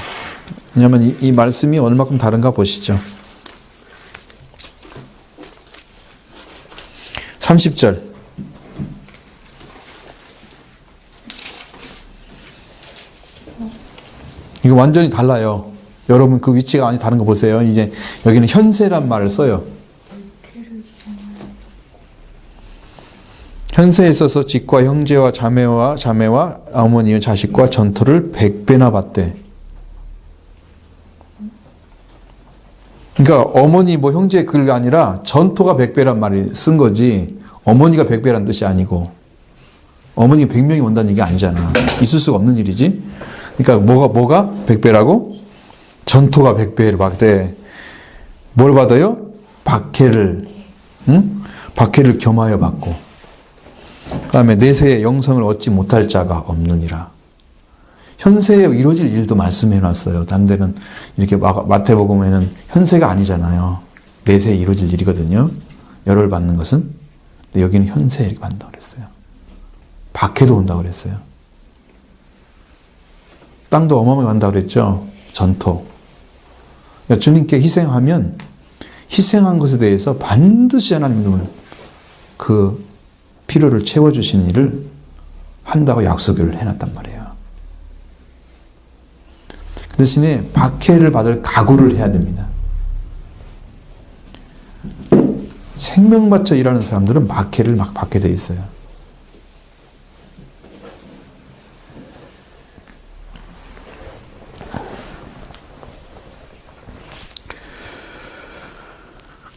왜냐하면 이 말씀이 얼마큼 다른가 보시죠. 30절. 이거 완전히 달라요. 여러분 그 위치가 많이 다른 거 보세요. 이제 여기는 현세란 말을 써요. 현세에 있어서 집과 형제와 자매와 어머니와 자식과 전토를 100배나 받대. 그러니까 어머니 뭐 형제 그게 아니라 전토가 100배란 말이 쓴 거지 어머니가 100배란 뜻이 아니고 어머니가 100명이 온다는 얘기 아니잖아. 있을 수가 없는 일이지. 그러니까 뭐가 100배라고? 전토가 100배를 받대. 뭘 받아요? 박해를 겸하여 받고. 그 다음에 내세에 영생을 얻지 못할 자가 없느니라. 현세에 이루어질 일도 말씀해 놨어요. 다른 데는 이렇게 마태복음에는 현세가 아니잖아요. 내세에 이루어질 일이거든요. 열을 받는 것은. 근데 여기는 현세에 이렇게 받는다고 그랬어요. 박해도 온다고 그랬어요. 땅도 어마어마하게 간다고 그랬죠. 전토. 그러니까 주님께 희생하면 희생한 것에 대해서 반드시 하나님은 그 필요를 채워주시는 일을 한다고 약속을 해놨단 말이에요. 그 대신에 박해를 받을 각오를 해야 됩니다. 생명 바쳐 일하는 사람들은 박해를 막 받게 돼 있어요.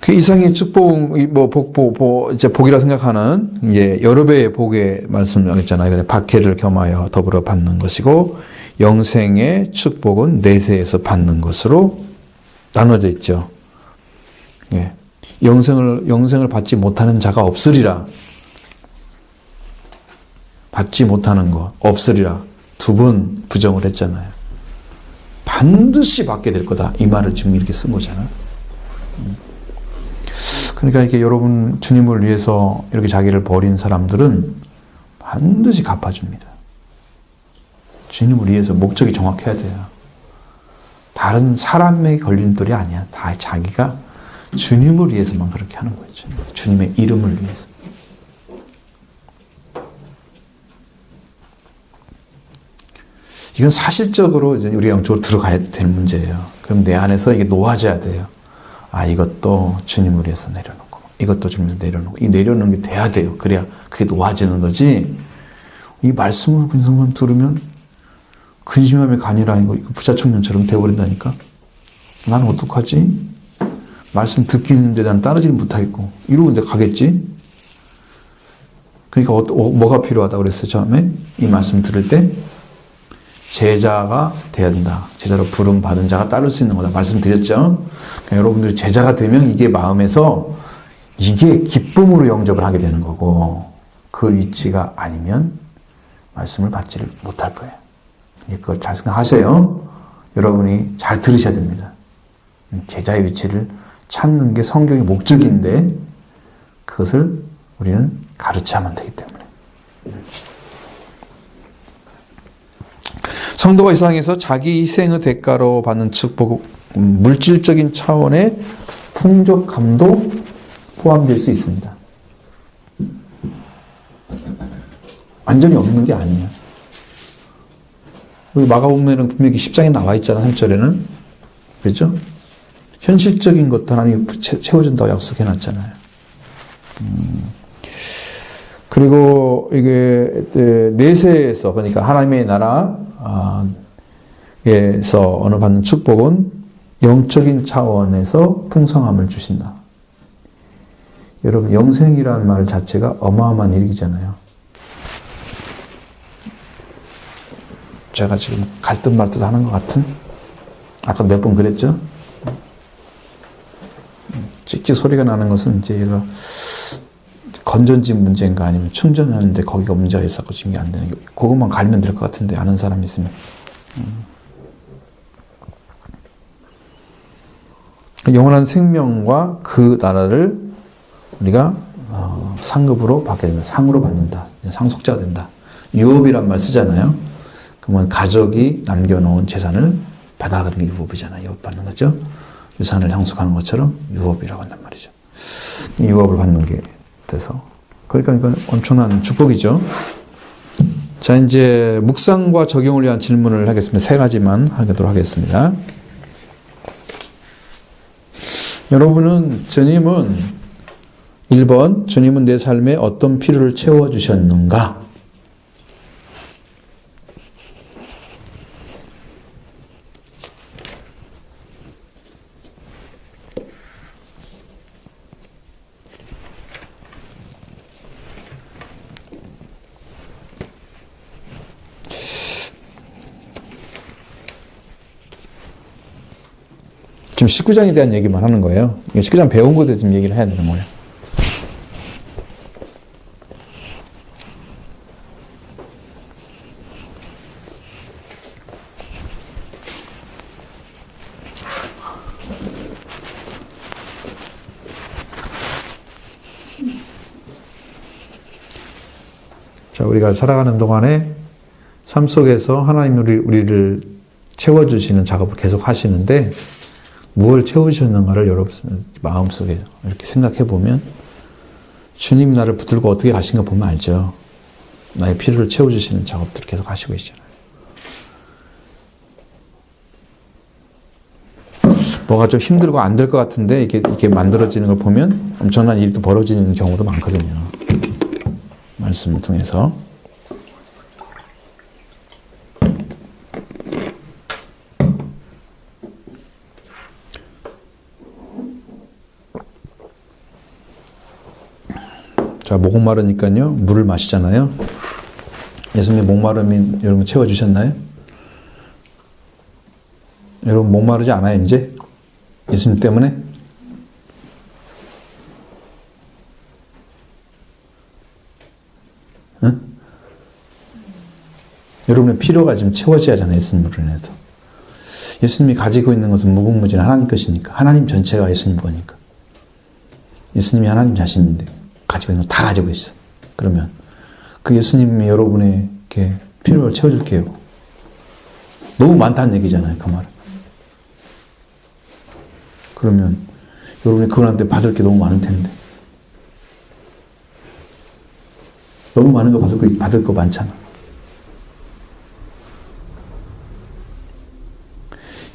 그 이상의 축복, 이제 복이라 생각하는, 여러 배의 복의 말씀을 했잖아요. 박해를 겸하여 더불어 받는 것이고, 영생의 축복은 내세에서 받는 것으로 나눠져 있죠. 영생을 받지 못하는 자가 없으리라. 받지 못하는 거, 없으리라. 두 번 부정을 했잖아요. 반드시 받게 될 거다. 이 말을 지금 이렇게 쓴 거잖아. 그러니까 이렇게 여러분 주님을 위해서 이렇게 자기를 버린 사람들은 반드시 갚아줍니다. 주님을 위해서 목적이 정확해야 돼요. 다른 사람의 걸림돌이 아니야. 다 자기가 주님을 위해서만 그렇게 하는 거예요. 주님의 이름을 위해서. 이건 사실적으로 이제 우리 영적으로 들어가야 될 문제예요. 그럼 내 안에서 이게 놓아져야 돼요. 이것도 주님을 위해서 내려놓고, 이것도 주님을 위해서 내려놓고, 이 내려놓는 게 돼야 돼요. 그래야 그게 놓아지는 거지. 이 말씀을 근성만 들으면 근심함의 간이라는 거, 이거 부자청년처럼 돼버린다니까. 나는 어떡하지? 말씀 듣기는데 난 따르지는 못하겠고, 이러고 이제 가겠지? 그러니까 뭐가 필요하다고 그랬어요, 처음에? 이 말씀 들을 때? 제자가 돼야 된다. 제자로 부름 받은 자가 따를 수 있는 거다. 말씀드렸죠? 그러니까 여러분들이 제자가 되면 이게 마음에서 이게 기쁨으로 영접을 하게 되는 거고, 그 위치가 아니면 말씀을 받지를 못할 거예요. 그걸 잘 생각하세요. 여러분이 잘 들으셔야 됩니다. 제자의 위치를 찾는 게 성경의 목적인데 그것을 우리는 가르쳐야만 되기 때문에. 성도가 이 세상에서 자기 희생의 대가로 받는 축복, 물질적인 차원의 풍족함도 포함될 수 있습니다. 완전히 없는 게 아니에요. 우리 마가복음에는 분명히 10장에 나와 있잖아, 3절에는. 그렇죠? 현실적인 것도 하나님이 채워준다고 약속해놨잖아요. 그리고 이게 내세에서, 그러니까 하나님의 나라에서 어느 받는 축복은 영적인 차원에서 풍성함을 주신다. 여러분, 영생이라는 말 자체가 어마어마한 일이잖아요. 제가 지금 갈듯 말듯 하는 것 같은? 아까 몇 번 그랬죠? 찍찍 소리가 나는 것은 이제 얘가 건전지 문제인가 아니면 충전하는데 거기가 문제가 있어서 지금 안 되는 게, 그것만 갈면 될 것 같은데, 아는 사람이 있으면. 영원한 생명과 그 나라를 우리가 상급으로 받게 된다. 상으로 받는다. 상속자가 된다. 유업이란 말 쓰잖아요. 그러면 가족이 남겨놓은 재산을 받아가는 게 유업이잖아요. 유업 받는 거죠. 유산을 향수하는 것처럼 유업이라고 한단 말이죠. 유업을 받는 게 돼서. 그러니까 이건 엄청난 축복이죠. 자, 이제 묵상과 적용을 위한 질문을 하겠습니다. 3가지만 하도록 하겠습니다. 여러분은, 주님은 1번, 주님은 내 삶에 어떤 필요를 채워주셨는가? 지금 19장에 대한 얘기만 하는 거예요. 19장 배운 것에 대해 지금 얘기를 해야 되는 거예요. 자, 우리가 살아가는 동안에 삶 속에서 하나님이 우리를 채워주시는 작업을 계속 하시는데, 무엇을 채워주셨는가를 여러분 마음속에 이렇게 생각해 보면, 주님이 나를 붙들고 어떻게 가신가 보면 알죠. 나의 필요를 채워주시는 작업들을 계속 하시고 있잖아요. 뭐가 좀 힘들고 안 될 것 같은데 이렇게 만들어지는 걸 보면 엄청난 일이 또 벌어지는 경우도 많거든요. 말씀을 통해서. 자, 목마르니까요, 물을 마시잖아요. 예수님의 목마름이 여러분 채워주셨나요? 여러분 목마르지 않아요, 이제? 예수님 때문에? 응? 여러분의 필요가 지금 채워져야 하잖아요, 예수님으로 인해서. 예수님이 가지고 있는 것은 무궁무진한 하나님 것이니까. 하나님 전체가 예수님 거니까. 예수님이 하나님 자신인데 가지고 있는 거 다 가지고 있어. 그러면 그 예수님이 여러분의 이렇게 필요를 채워줄게요. 너무 많다는 얘기잖아요, 그 말은. 그러면 여러분이 그분한테 받을 게 너무 많을 텐데. 너무 많은 거 받을 거 많잖아.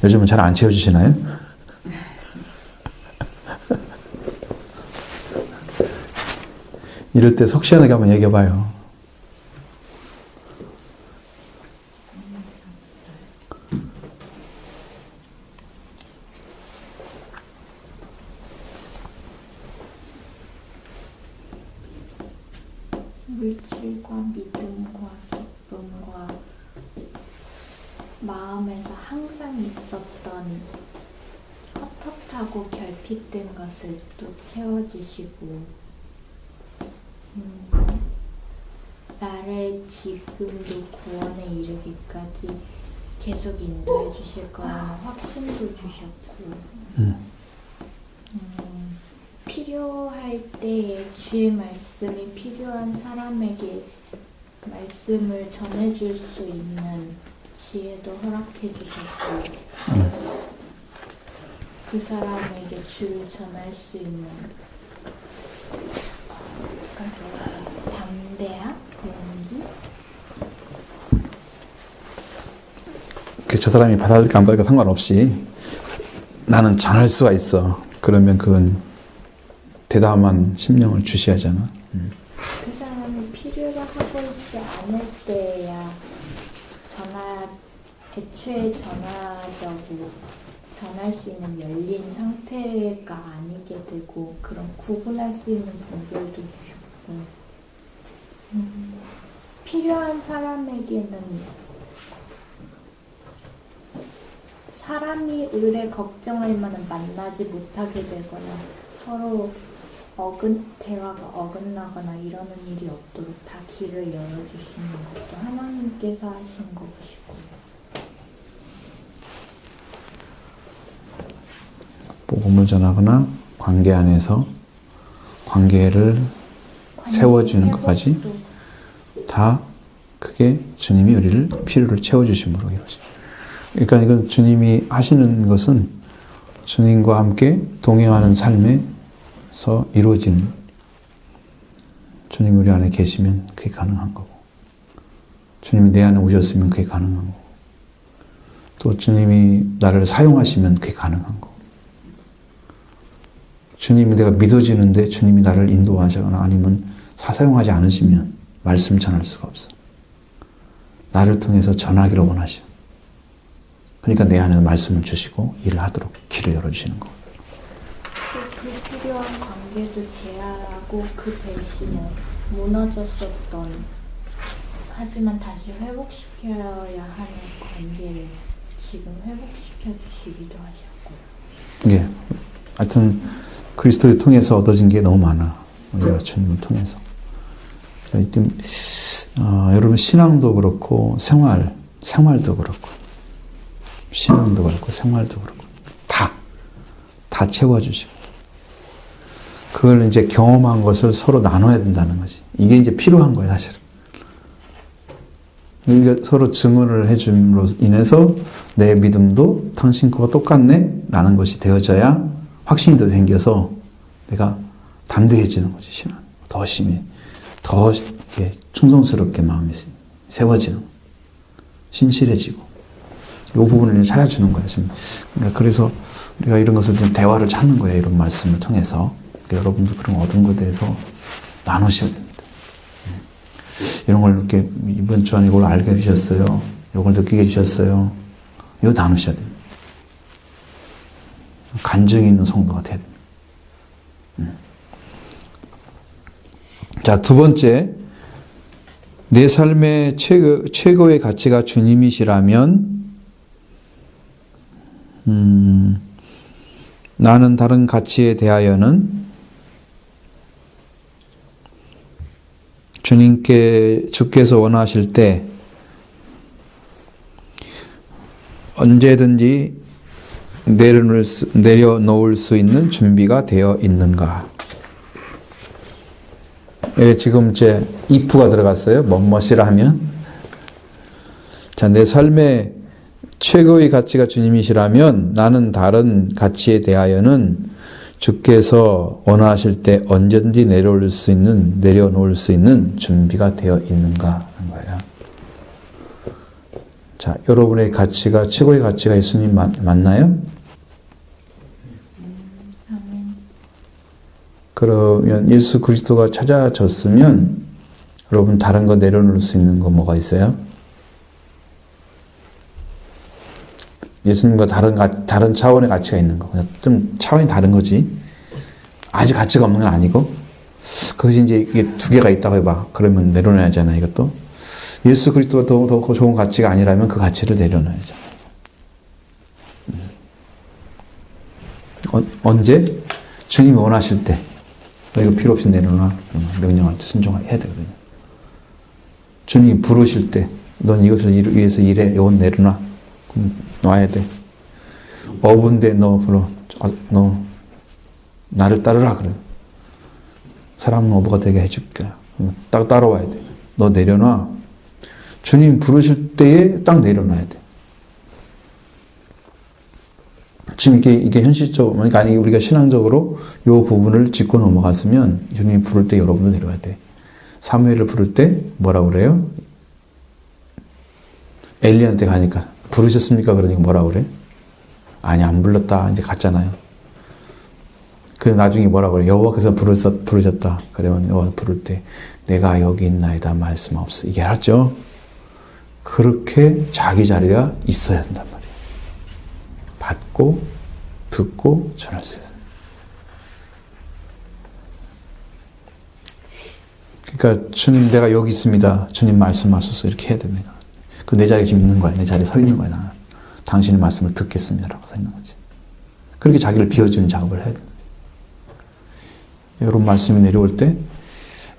요즘은 잘 안 채워주시나요? 이럴 때 속 시원하게 한번 얘기해봐요. 물질과 믿음과 기쁨과 마음에서 항상 있었던 헛헛하고 결핍된 것을 또 채워주시고 나를 지금도 구원에 이르기까지 계속 인도해 주실 거라는 확신도 주셨고 필요할 때에 주의 말씀이 필요한 사람에게 말씀을 전해줄 수 있는 지혜도 허락해 주셨고 그 사람에게 주를 전할 수 있는 담대함? 용기? 저 사람이 받아들일까 안 받을까 상관없이 나는 전할 수가 있어. 그러면 그건 대담한 심령을 주시하잖아. 그 사람이 필요로 하고 있지 않을 때야 애초에 전하자고 전할 수 있는 열린 상태가 아니게 되고 그런 구분할 수 있는 분별도 주셨고 필요한 사람에게는 사람이 을에 걱정할 만한 만나지 못하게 되거나 서로 대화가 어긋나거나 이러는 일이 없도록 다 길을 열어주시는 것도 하나님께서 하신 것이고 복음을 전하거나 관계 안에서 관계를 세워주는 것까지 다 그게 주님이 우리를 필요를 채워주심으로 이루어집니다. 그러니까 이건 주님이 하시는 것은 주님과 함께 동행하는 삶에서 이루어진 주님이 우리 안에 계시면 그게 가능한 거고 주님이 내 안에 오셨으면 그게 가능한 거고 또 주님이 나를 사용하시면 그게 가능한 거고 주님이 내가 믿어지는데 주님이 나를 인도하시거나 아니면 사용하지 않으시면 말씀 전할 수가 없어. 나를 통해서 전하기를 원하셔. 그러니까 내 안에 말씀을 주시고 일을 하도록 길을 열어주시는 거. 그 필요한 관계도 제하고 그 대신에 무너졌었던 하지만 다시 회복시켜야 하는 관계를 지금 회복시켜 주시기도 하셨고. 예, 하여튼 그리스도를 통해서 얻어진 게 너무 많아. 우리가 주님을 통해서. 하여튼 여러분 신앙도 그렇고 생활도 그렇고 신앙도 그렇고 생활도 그렇고 다 채워주시고 그걸 이제 경험한 것을 서로 나눠야 된다는 거지. 이게 이제 필요한 거예요, 사실은. 우리가 서로 증언을 해줌으로 인해서 내 믿음도 당신 거가 똑같네? 라는 것이 되어져야 확신이 더 생겨서 내가 담대해지는 거지, 신앙. 더 심히, 더 충성스럽게 마음이 세워지는, 신실해지고. 이 부분을 찾아주는 거예요, 지금. 그래서 우리가 이런 것을 좀 대화를 찾는 거예요, 이런 말씀을 통해서. 여러분도 그런 얻은 것에 대해서 나누셔야 됩니다. 이런 걸 이렇게 이번 주 안에 이걸 알게 해주셨어요. 이걸 느끼게 해주셨어요. 이거 나누셔야 됩니다. 간증이 있는 성도가 돼야 됩니다. 자, 두 번째. 내 삶의 최고의 가치가 주님이시라면 나는 다른 가치에 대하여는 주께서 원하실 때 언제든지 내려놓을 수 있는 준비가 되어 있는가. 지금 이제 if가 들어갔어요. 뭐뭐이라 하면. 자, 내 삶의 최고의 가치가 주님이시라면 나는 다른 가치에 대하여는 주께서 원하실 때 언제든지 내려놓을 수 있는 준비가 되어 있는가 하는 거예요. 자, 여러분의 가치가 최고의 가치가 예수님 맞나요? 그러면 예수 그리스도가 찾아졌으면 여러분 다른 거 내려놓을 수 있는 거 뭐가 있어요? 예수님과 다른 차원의 가치가 있는 거. 그냥 좀 차원이 다른 거지. 아주 가치가 없는 건 아니고. 그것이 이제 이게 두 개가 있다고 해봐. 그러면 내려놔야잖아, 이것도. 예수 그리스도가 더 좋은 가치가 아니라면 그 가치를 내려놔야죠. 언제? 주님이 원하실 때. 너 이거 필요 없이 내려놔. 명령한테 순종해야 되거든요. 주님이 부르실 때, 넌 이것을 위해서 일해. 이건 내려놔. 그럼 놔야 돼. 어분데 너 나를 따르라 그래. 사람은 어부가 되게 해줄게. 딱 따라와야 돼. 너 내려놔. 주님 부르실 때에 딱 내려놔야 돼. 지금 이게 현실적으로, 그러니까 아니 우리가 신앙적으로 이 부분을 짚고 넘어갔으면 주님이 부를 때 여러분도 내려와야 돼. 사무엘을 부를 때 뭐라고 그래요? 엘리한테 가니까 부르셨습니까? 그러니까 뭐라고 그래? 아니 안 불렀다. 이제 갔잖아요. 그 나중에 뭐라고 그래? 여호와께서 부르셨다. 그러면 여호와 부를 때 내가 여기 있나이다 말씀 없어. 이게 알았죠? 그렇게 자기 자리가 있어야 된단 말이에요. 받고 듣고 전할 수 있어요. 그러니까 주님 내가 여기 있습니다. 주님 말씀하소서 이렇게 해야 됩니다. 그 내 자리에 지금 있는 거야. 내 자리에 서 있는 거야. 나는. 당신의 말씀을 듣겠습니다라고 서 있는 거지. 그렇게 자기를 비워주는 작업을 해야 돼. 여러분 말씀이 내려올 때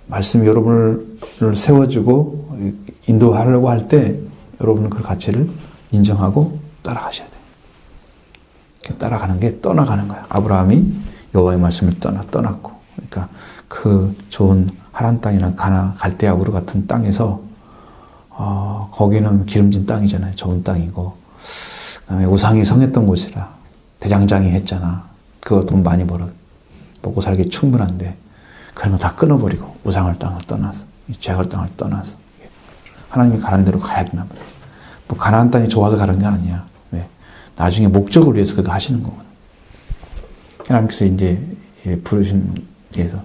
말씀이 여러분을 세워주고 인도하려고 할 때 여러분은 그 가치를 인정하고 따라가셔야 돼요. 따라가는 게 떠나가는 거야. 아브라함이 여호와의 말씀을 떠났고, 그러니까 그 좋은 하란 땅이나 가나 갈대아 우르 같은 땅에서 거기는 기름진 땅이잖아요. 좋은 땅이고, 그다음에 우상이 성했던 곳이라 대장장이 했잖아. 그거 돈 많이 벌어 먹고 살기 충분한데 그런 거 다 끊어버리고 우상을 땅을 떠나서 죄악을 땅을 떠나서 하나님이 가는 대로 가야 된단 말이야. 뭐 가나안 땅이 좋아서 가는 게 아니야. 왜? 나중에 목적을 위해서 그거 하시는 거거든. 하나님께서 이제 부르신 위해서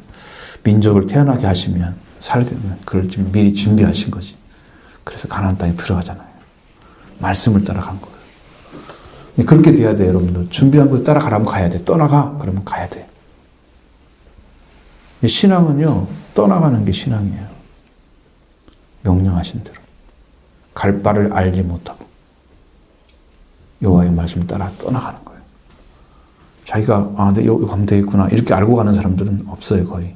민족을 태어나게 하시면 살아야 되는 그걸 좀 미리 준비하신 거지. 그래서 가나안 땅에 들어가잖아요. 말씀을 따라간 거예요. 그렇게 돼야 돼, 여러분들. 준비한 곳에 따라가라면 가야 돼. 떠나가 그러면 가야 돼. 신앙은요, 떠나가는 게 신앙이에요. 명령하신 대로. 갈 바를 알지 못하고 여호와의 말씀을 따라 떠나가는 거예요. 자기가 내 여기 가면 되겠구나 이렇게 알고 가는 사람들은 없어요. 거의.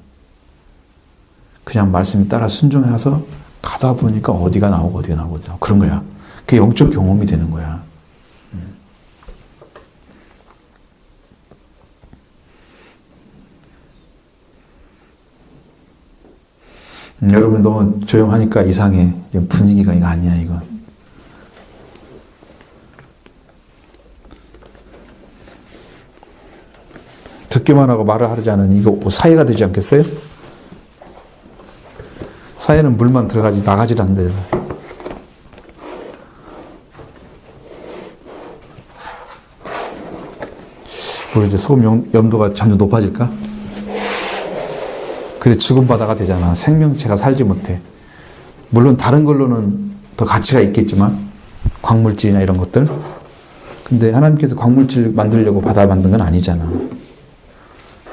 그냥 말씀에 따라 순종해서 가다 보니까 어디가 나오고 그런 거야. 그게 영적 경험이 되는 거야. 여러분 너무 조용하니까 이상해. 분위기가 이거 아니야 이거. 듣기만 하고 말을 하지 않으니 이거 사회가 되지 않겠어요? 사회는 물만 들어가지 나가질 않는데요. 우리 이제 소금 염도가 점점 높아질까? 그래 죽음 바다가 되잖아. 생명체가 살지 못해. 물론 다른 걸로는 더 가치가 있겠지만 광물질이나 이런 것들. 근데 하나님께서 광물질 만들려고 바다 만든 건 아니잖아.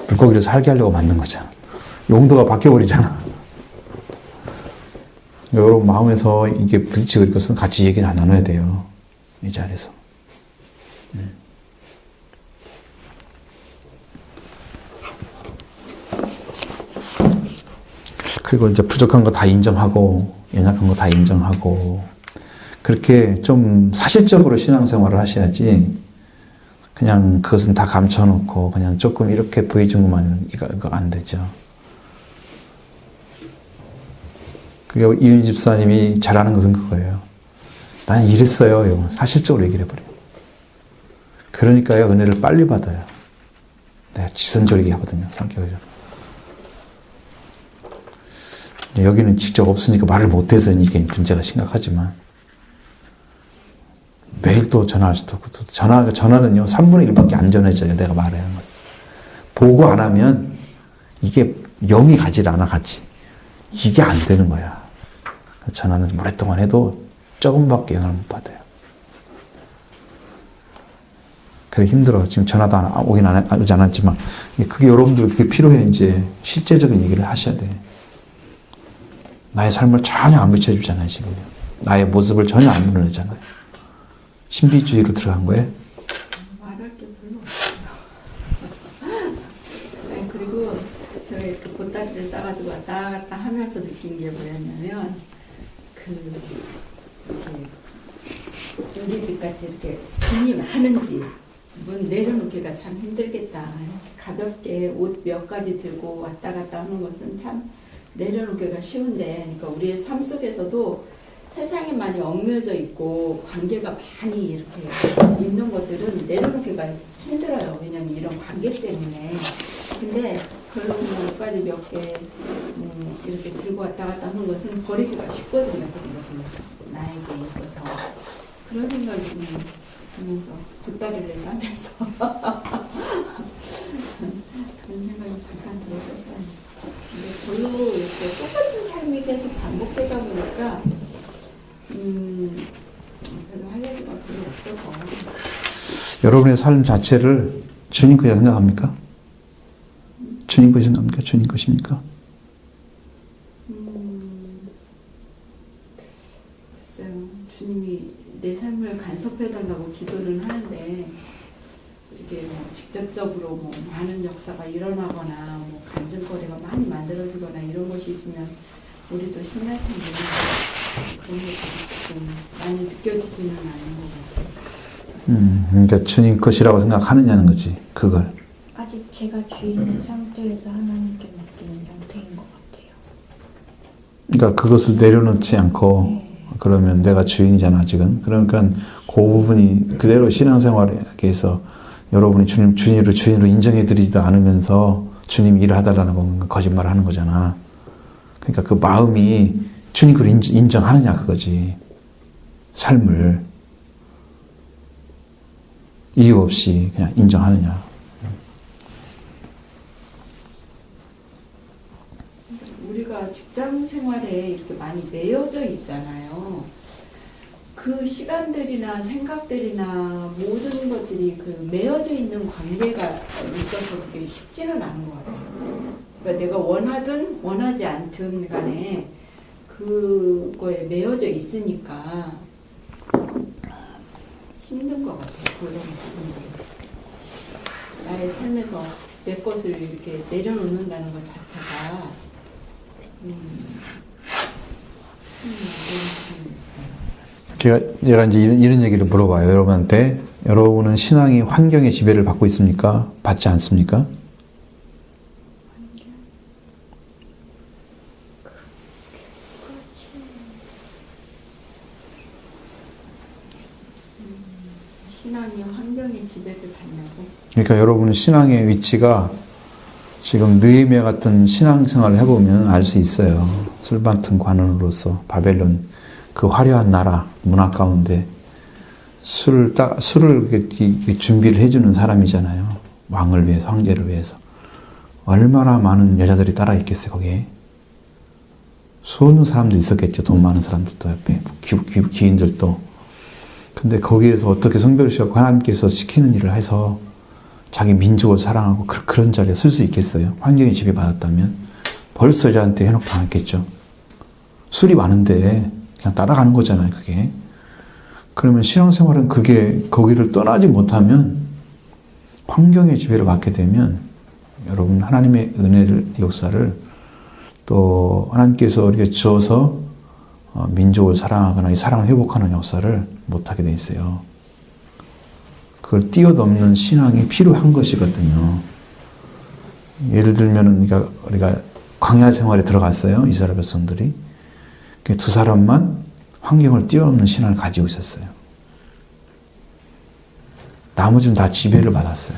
물고기를 살게 하려고 만든 거잖아. 용도가 바뀌어버리잖아. 여러분 마음에서 이게 부딪히고 이럴 것은 같이 얘기 나눠야 돼요. 이 자리에서. 그리고 이제 부족한 거 다 인정하고 연약한 거 다 인정하고 그렇게 좀 사실적으로 신앙생활을 하셔야지 그냥 그것은 다 감춰놓고 그냥 조금 이렇게 보여준 것만 이거 안 되죠. 그게 이윤희 집사님이 잘하는 것은 그거예요. 난 이랬어요. 사실적으로 얘기를 해버려요. 그러니까요 은혜를 빨리 받아요. 내가 지선적으로 얘기하거든요. 성격이. 여기는 직접 없으니까 말을 못해서 이게 문제가 심각하지만 매일 또 전화할 수도 없고 또 전화는요 3분의 1밖에 안 전해져요. 내가 말하는 거 보고 안 하면 이게 영이 가질 않아 같이 이게 안 되는 거야. 전화는 오랫동안 해도 조금밖에 영향을 못 받아요. 그래 힘들어. 지금 전화도 오지 않았지만 그게 여러분들 그게 필요해. 이제 실제적인 얘기를 하셔야 돼. 나의 삶을 전혀 안 비춰주잖아요, 지금요. 나의 모습을 전혀 안 드러내잖아요. 신비주의로 들어간 거예요. 말할 게 별로 없어요. 네, 그리고 저희 그 보따리를 싸가지고 왔다 갔다 하면서 느낀 게 뭐였냐면 우리 집같이 이렇게 짐이 많은 집 문 내려놓기가 참 힘들겠다. 가볍게 옷 몇 가지 들고 왔다 갔다 하는 것은 참 내려놓기가 쉬운데, 그러니까 우리의 삶 속에서도 세상에 많이 얽매여져 있고 관계가 많이 이렇게 있는 것들은 내려놓기가 힘들어요. 왜냐면 이런 관계 때문에. 근데 별로 몇 가지 몇 개 이렇게 들고 왔다 갔다 하는 것은 버리기가 쉽거든요. 그런 것은 나에게 있어서. 그런 생각이 들면서 보따리를 싸면서 그런 생각이 잠깐 들었었어요. 근데 별로 이렇게 똑같은 삶이 계속 반복되다 보니까 별로 할 얘기가 별로 없어서. 여러분의 삶 자체를 주님 것이라 생각합니까? 주님 것이 생각합니까? 주님 것입니까? 글쎄요. 주님이 내 삶을 간섭해달라고 기도를 하는데 이렇게 뭐 직접적으로 뭐 많은 역사가 일어나거나 뭐 간증거리가 많이 만들어지거나 이런 것이 있으면 우리도 신날 텐데 그런 것들이 좀 많이 느껴지지는 않는 것 같아요. 그러니까 주님 것이라고 생각하느냐는 거지, 그걸. 아직 제가 주인인 상태에서 하나님께 맡기는 상태인 것 같아요. 그러니까 그것을 내려놓지 않고 그러면 내가 주인이잖아 지금. 그러니까 그 부분이 그대로 신앙생활에서 여러분이 주인으로 인정해드리지도 않으면서 주님이 일을 해달라는 건 거짓말을 하는 거잖아. 그러니까 그 마음이 주님 그걸 인정하느냐 그거지. 삶을 이유 없이 그냥 인정하느냐. 우리가 직장 생활에 이렇게 많이 매여져 있잖아요. 그 시간들이나 생각들이나 모든 것들이 그 매여져 있는 관계가 있어서 그게 쉽지는 않은 것 같아요. 그러니까 내가 원하든 원하지 않든 간에 그거에 매여져 있으니까 힘든 것 같아요. 그런 부분들이. 나의 삶에서 내 것을 이렇게 내려놓는다는 것 자체가 제가 이제 이런 얘기를 물어봐요. 여러분한테. 여러분은 신앙이 환경의 지배를 받고 있습니까? 받지 않습니까? 신앙이 환경의 지배를 받냐고? 그러니까 여러분 신앙의 위치가 지금 느헤미야 같은 신앙생활을 해보면 알 수 있어요. 술 맡은 관원으로서 바벨론 그 화려한 나라 문화 가운데 술을 준비를 해주는 사람이잖아요. 왕을 위해서, 황제를 위해서. 얼마나 많은 여자들이 따라 있겠어요, 거기에. 쏘는 사람도 있었겠죠. 돈 많은 사람들도 옆에, 귀인들도. 근데 거기에서 어떻게 성별을 시작하고 하나님께서 시키는 일을 해서 자기 민족을 사랑하고 그런 자리에 쓸 수 있겠어요? 환경에 지배받았다면 벌써 여자한테 현혹당했겠죠. 술이 많은데 그냥 따라가는 거잖아요, 그게. 그러면 신앙생활은 그게 거기를 떠나지 못하면 환경의 지배를 받게 되면 여러분 하나님의 은혜를 역사를 또 하나님께서 이렇게 주어서 민족을 사랑하거나 이 사랑을 회복하는 역사를 못하게 돼 있어요. 그걸 뛰어넘는 신앙이 필요한 것이거든요. 예를 들면 우리가 광야 생활에 들어갔어요. 이스라엘 백성들이. 두 사람만 환경을 뛰어넘는 신앙을 가지고 있었어요. 나머지는 다 지배를 받았어요.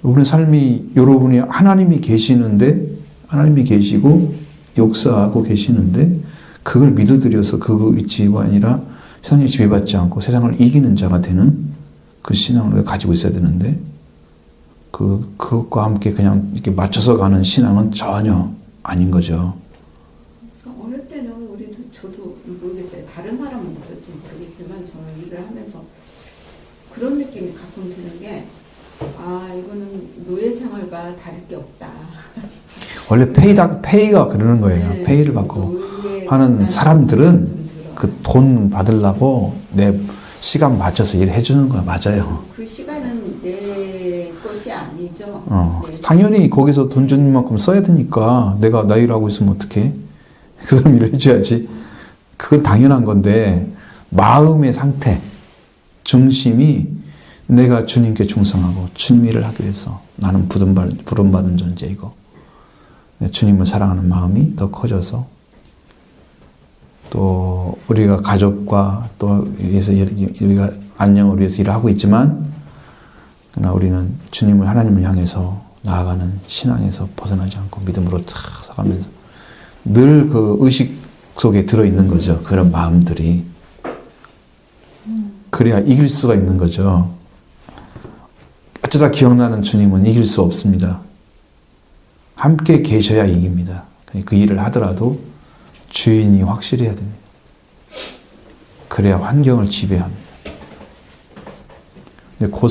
여러분의 삶이 여러분이 하나님이 계시고 역사하고 계시는데 그걸 믿어들여서 그 위치가 아니라 세상에 지배받지 않고 세상을 이기는 자가 되는 그 신앙을 가지고 있어야 되는데 그것과 함께 그냥 이렇게 맞춰서 가는 신앙은 전혀 아닌 거죠. 어릴 때는 저도 모르겠어요. 다른 사람은 어떨지 모르겠지만 저는 일을 하면서 그런 느낌이 가끔 드는 게 이거는 노예 생활과 다를 게 없다. 원래 페이가 그러는 거예요. 네. 페이를 받고 우리의 하는 사람들은 들어. 그 돈 받으려고 내 시간 맞춰서 일해 주는 거야. 맞아요. 그 시간은 내 것이 아니죠. 네. 당연히 거기서 돈 주는 만큼 써야 되니까 내가 나 일하고 있으면 어떡해? 그 사람 일을 해줘야지. 그건 당연한 건데 마음의 상태, 중심이 내가 주님께 충성하고 주님 일을 하기 위해서 나는 부름받은 존재이고 주님을 사랑하는 마음이 더 커져서 또 우리가 가족과 또 위해서 우리가 안녕을 위해서 일을 하고 있지만 그러나 우리는 주님을 하나님을 향해서 나아가는 신앙에서 벗어나지 않고 믿음으로 탁 서가면서 늘 그 의식 속에 들어있는 거죠. 그런 마음들이. 그래야 이길 수가 있는 거죠. 어쩌다 기억나는 주님은 이길 수 없습니다. 함께 계셔야 이깁니다. 그 일을 하더라도 주인이 확실해야 됩니다. 그래야 환경을 지배합니다. 근데 그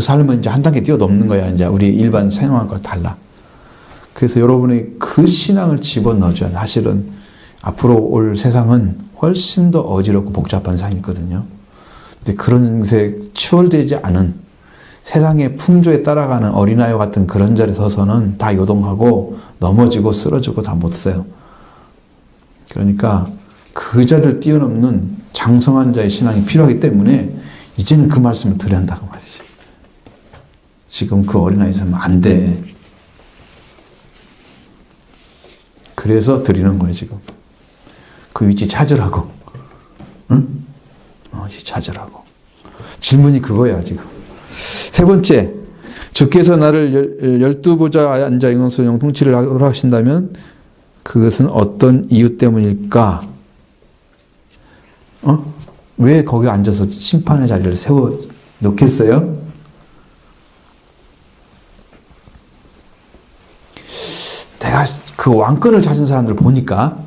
삶은 이제 한 단계 뛰어넘는 거야. 이제 우리 일반 생활과 달라. 그래서 여러분이 그 신앙을 집어넣어줘야 사실은 앞으로 올 세상은 훨씬 더 어지럽고 복잡한 세상이거든요. 근데 그런 새 추월되지 않은 세상의 풍조에 따라가는 어린아이와 같은 그런 자리에 서서는 다 요동하고 넘어지고 쓰러지고 다 못 써요. 그러니까 그 자리를 뛰어넘는 장성한 자의 신앙이 필요하기 때문에 이제는 그 말씀을 드려야 한다고 말이지. 지금 그 어린아이 있으면 안 돼. 그래서 드리는 거예요, 지금. 그 위치 찾으라고. 응? 위치 찾으라고. 질문이 그거야, 지금. 세 번째, 주께서 나를 12보좌 앉아 영광스러운 통치를 하라 하신다면 그것은 어떤 이유 때문일까? 왜 거기 앉아서 심판의 자리를 세워 놓겠어요? 내가 그 왕권을 가진 사람들을 보니까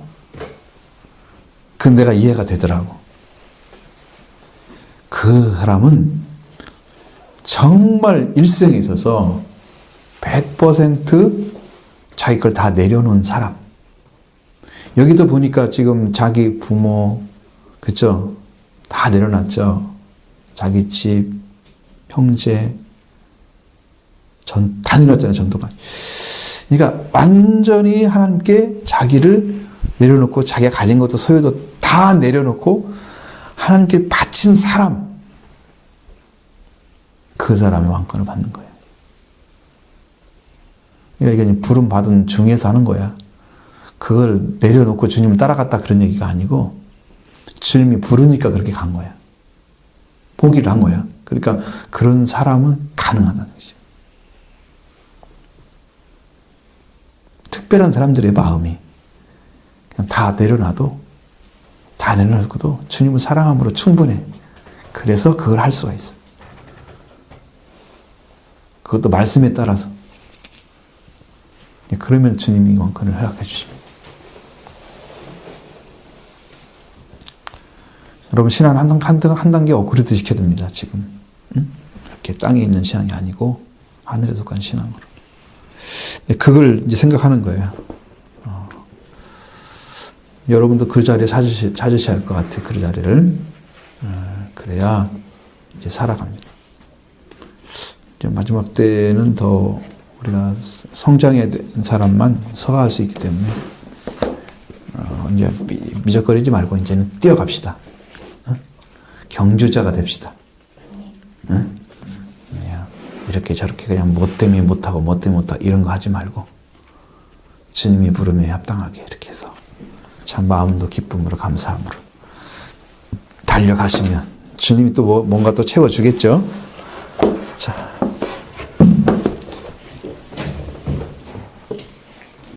그 내가 이해가 되더라고. 그 사람은 정말 일생에 있어서 100% 자기 걸 다 내려놓은 사람. 여기도 보니까 지금 자기 부모, 그죠? 다 내려놨죠. 자기 집, 형제, 다 내려놨잖아요, 전도관. 그러니까 완전히 하나님께 자기를 내려놓고 자기가 가진 것도 소유도 다 내려놓고 하나님께 바친 사람. 그 사람의 왕권을 받는 거예요. 그러니까 이게 부름 받은 중에서 하는 거야. 그걸 내려놓고 주님을 따라갔다 그런 얘기가 아니고 주님이 부르니까 그렇게 간 거야. 포기를 한 거야. 그러니까 그런 사람은 가능하다는 것이야. 특별한 사람들의 마음이 그냥 다 내려놓고도 주님을 사랑함으로 충분해. 그래서 그걸 할 수가 있어. 그것도 말씀에 따라서. 그러면 주님이 왕권을 허락해 주십니다. 여러분, 신앙 한 단계 업그레이드 시켜야 됩니다, 지금. 이렇게 땅에 있는 신앙이 아니고 하늘에 속한 신앙으로. 그걸 이제 생각하는 거예요. 여러분도 그 자리에 찾으셔야 할 것 같아요, 그 자리를. 그래야 이제 살아갑니다. 이제 마지막 때는 더 우리가 성장된 사람만 서갈 수 있기 때문에 이제 미적거리지 말고 이제는 뛰어갑시다. 경주자가 됩시다. 이렇게 저렇게 그냥 뭐 때문에 못하고 이런 거 하지 말고 주님이 부름에 합당하게 이렇게 해서 참 마음도 기쁨으로 감사함으로 달려가시면 주님이 또 뭔가 또 채워주겠죠. 자.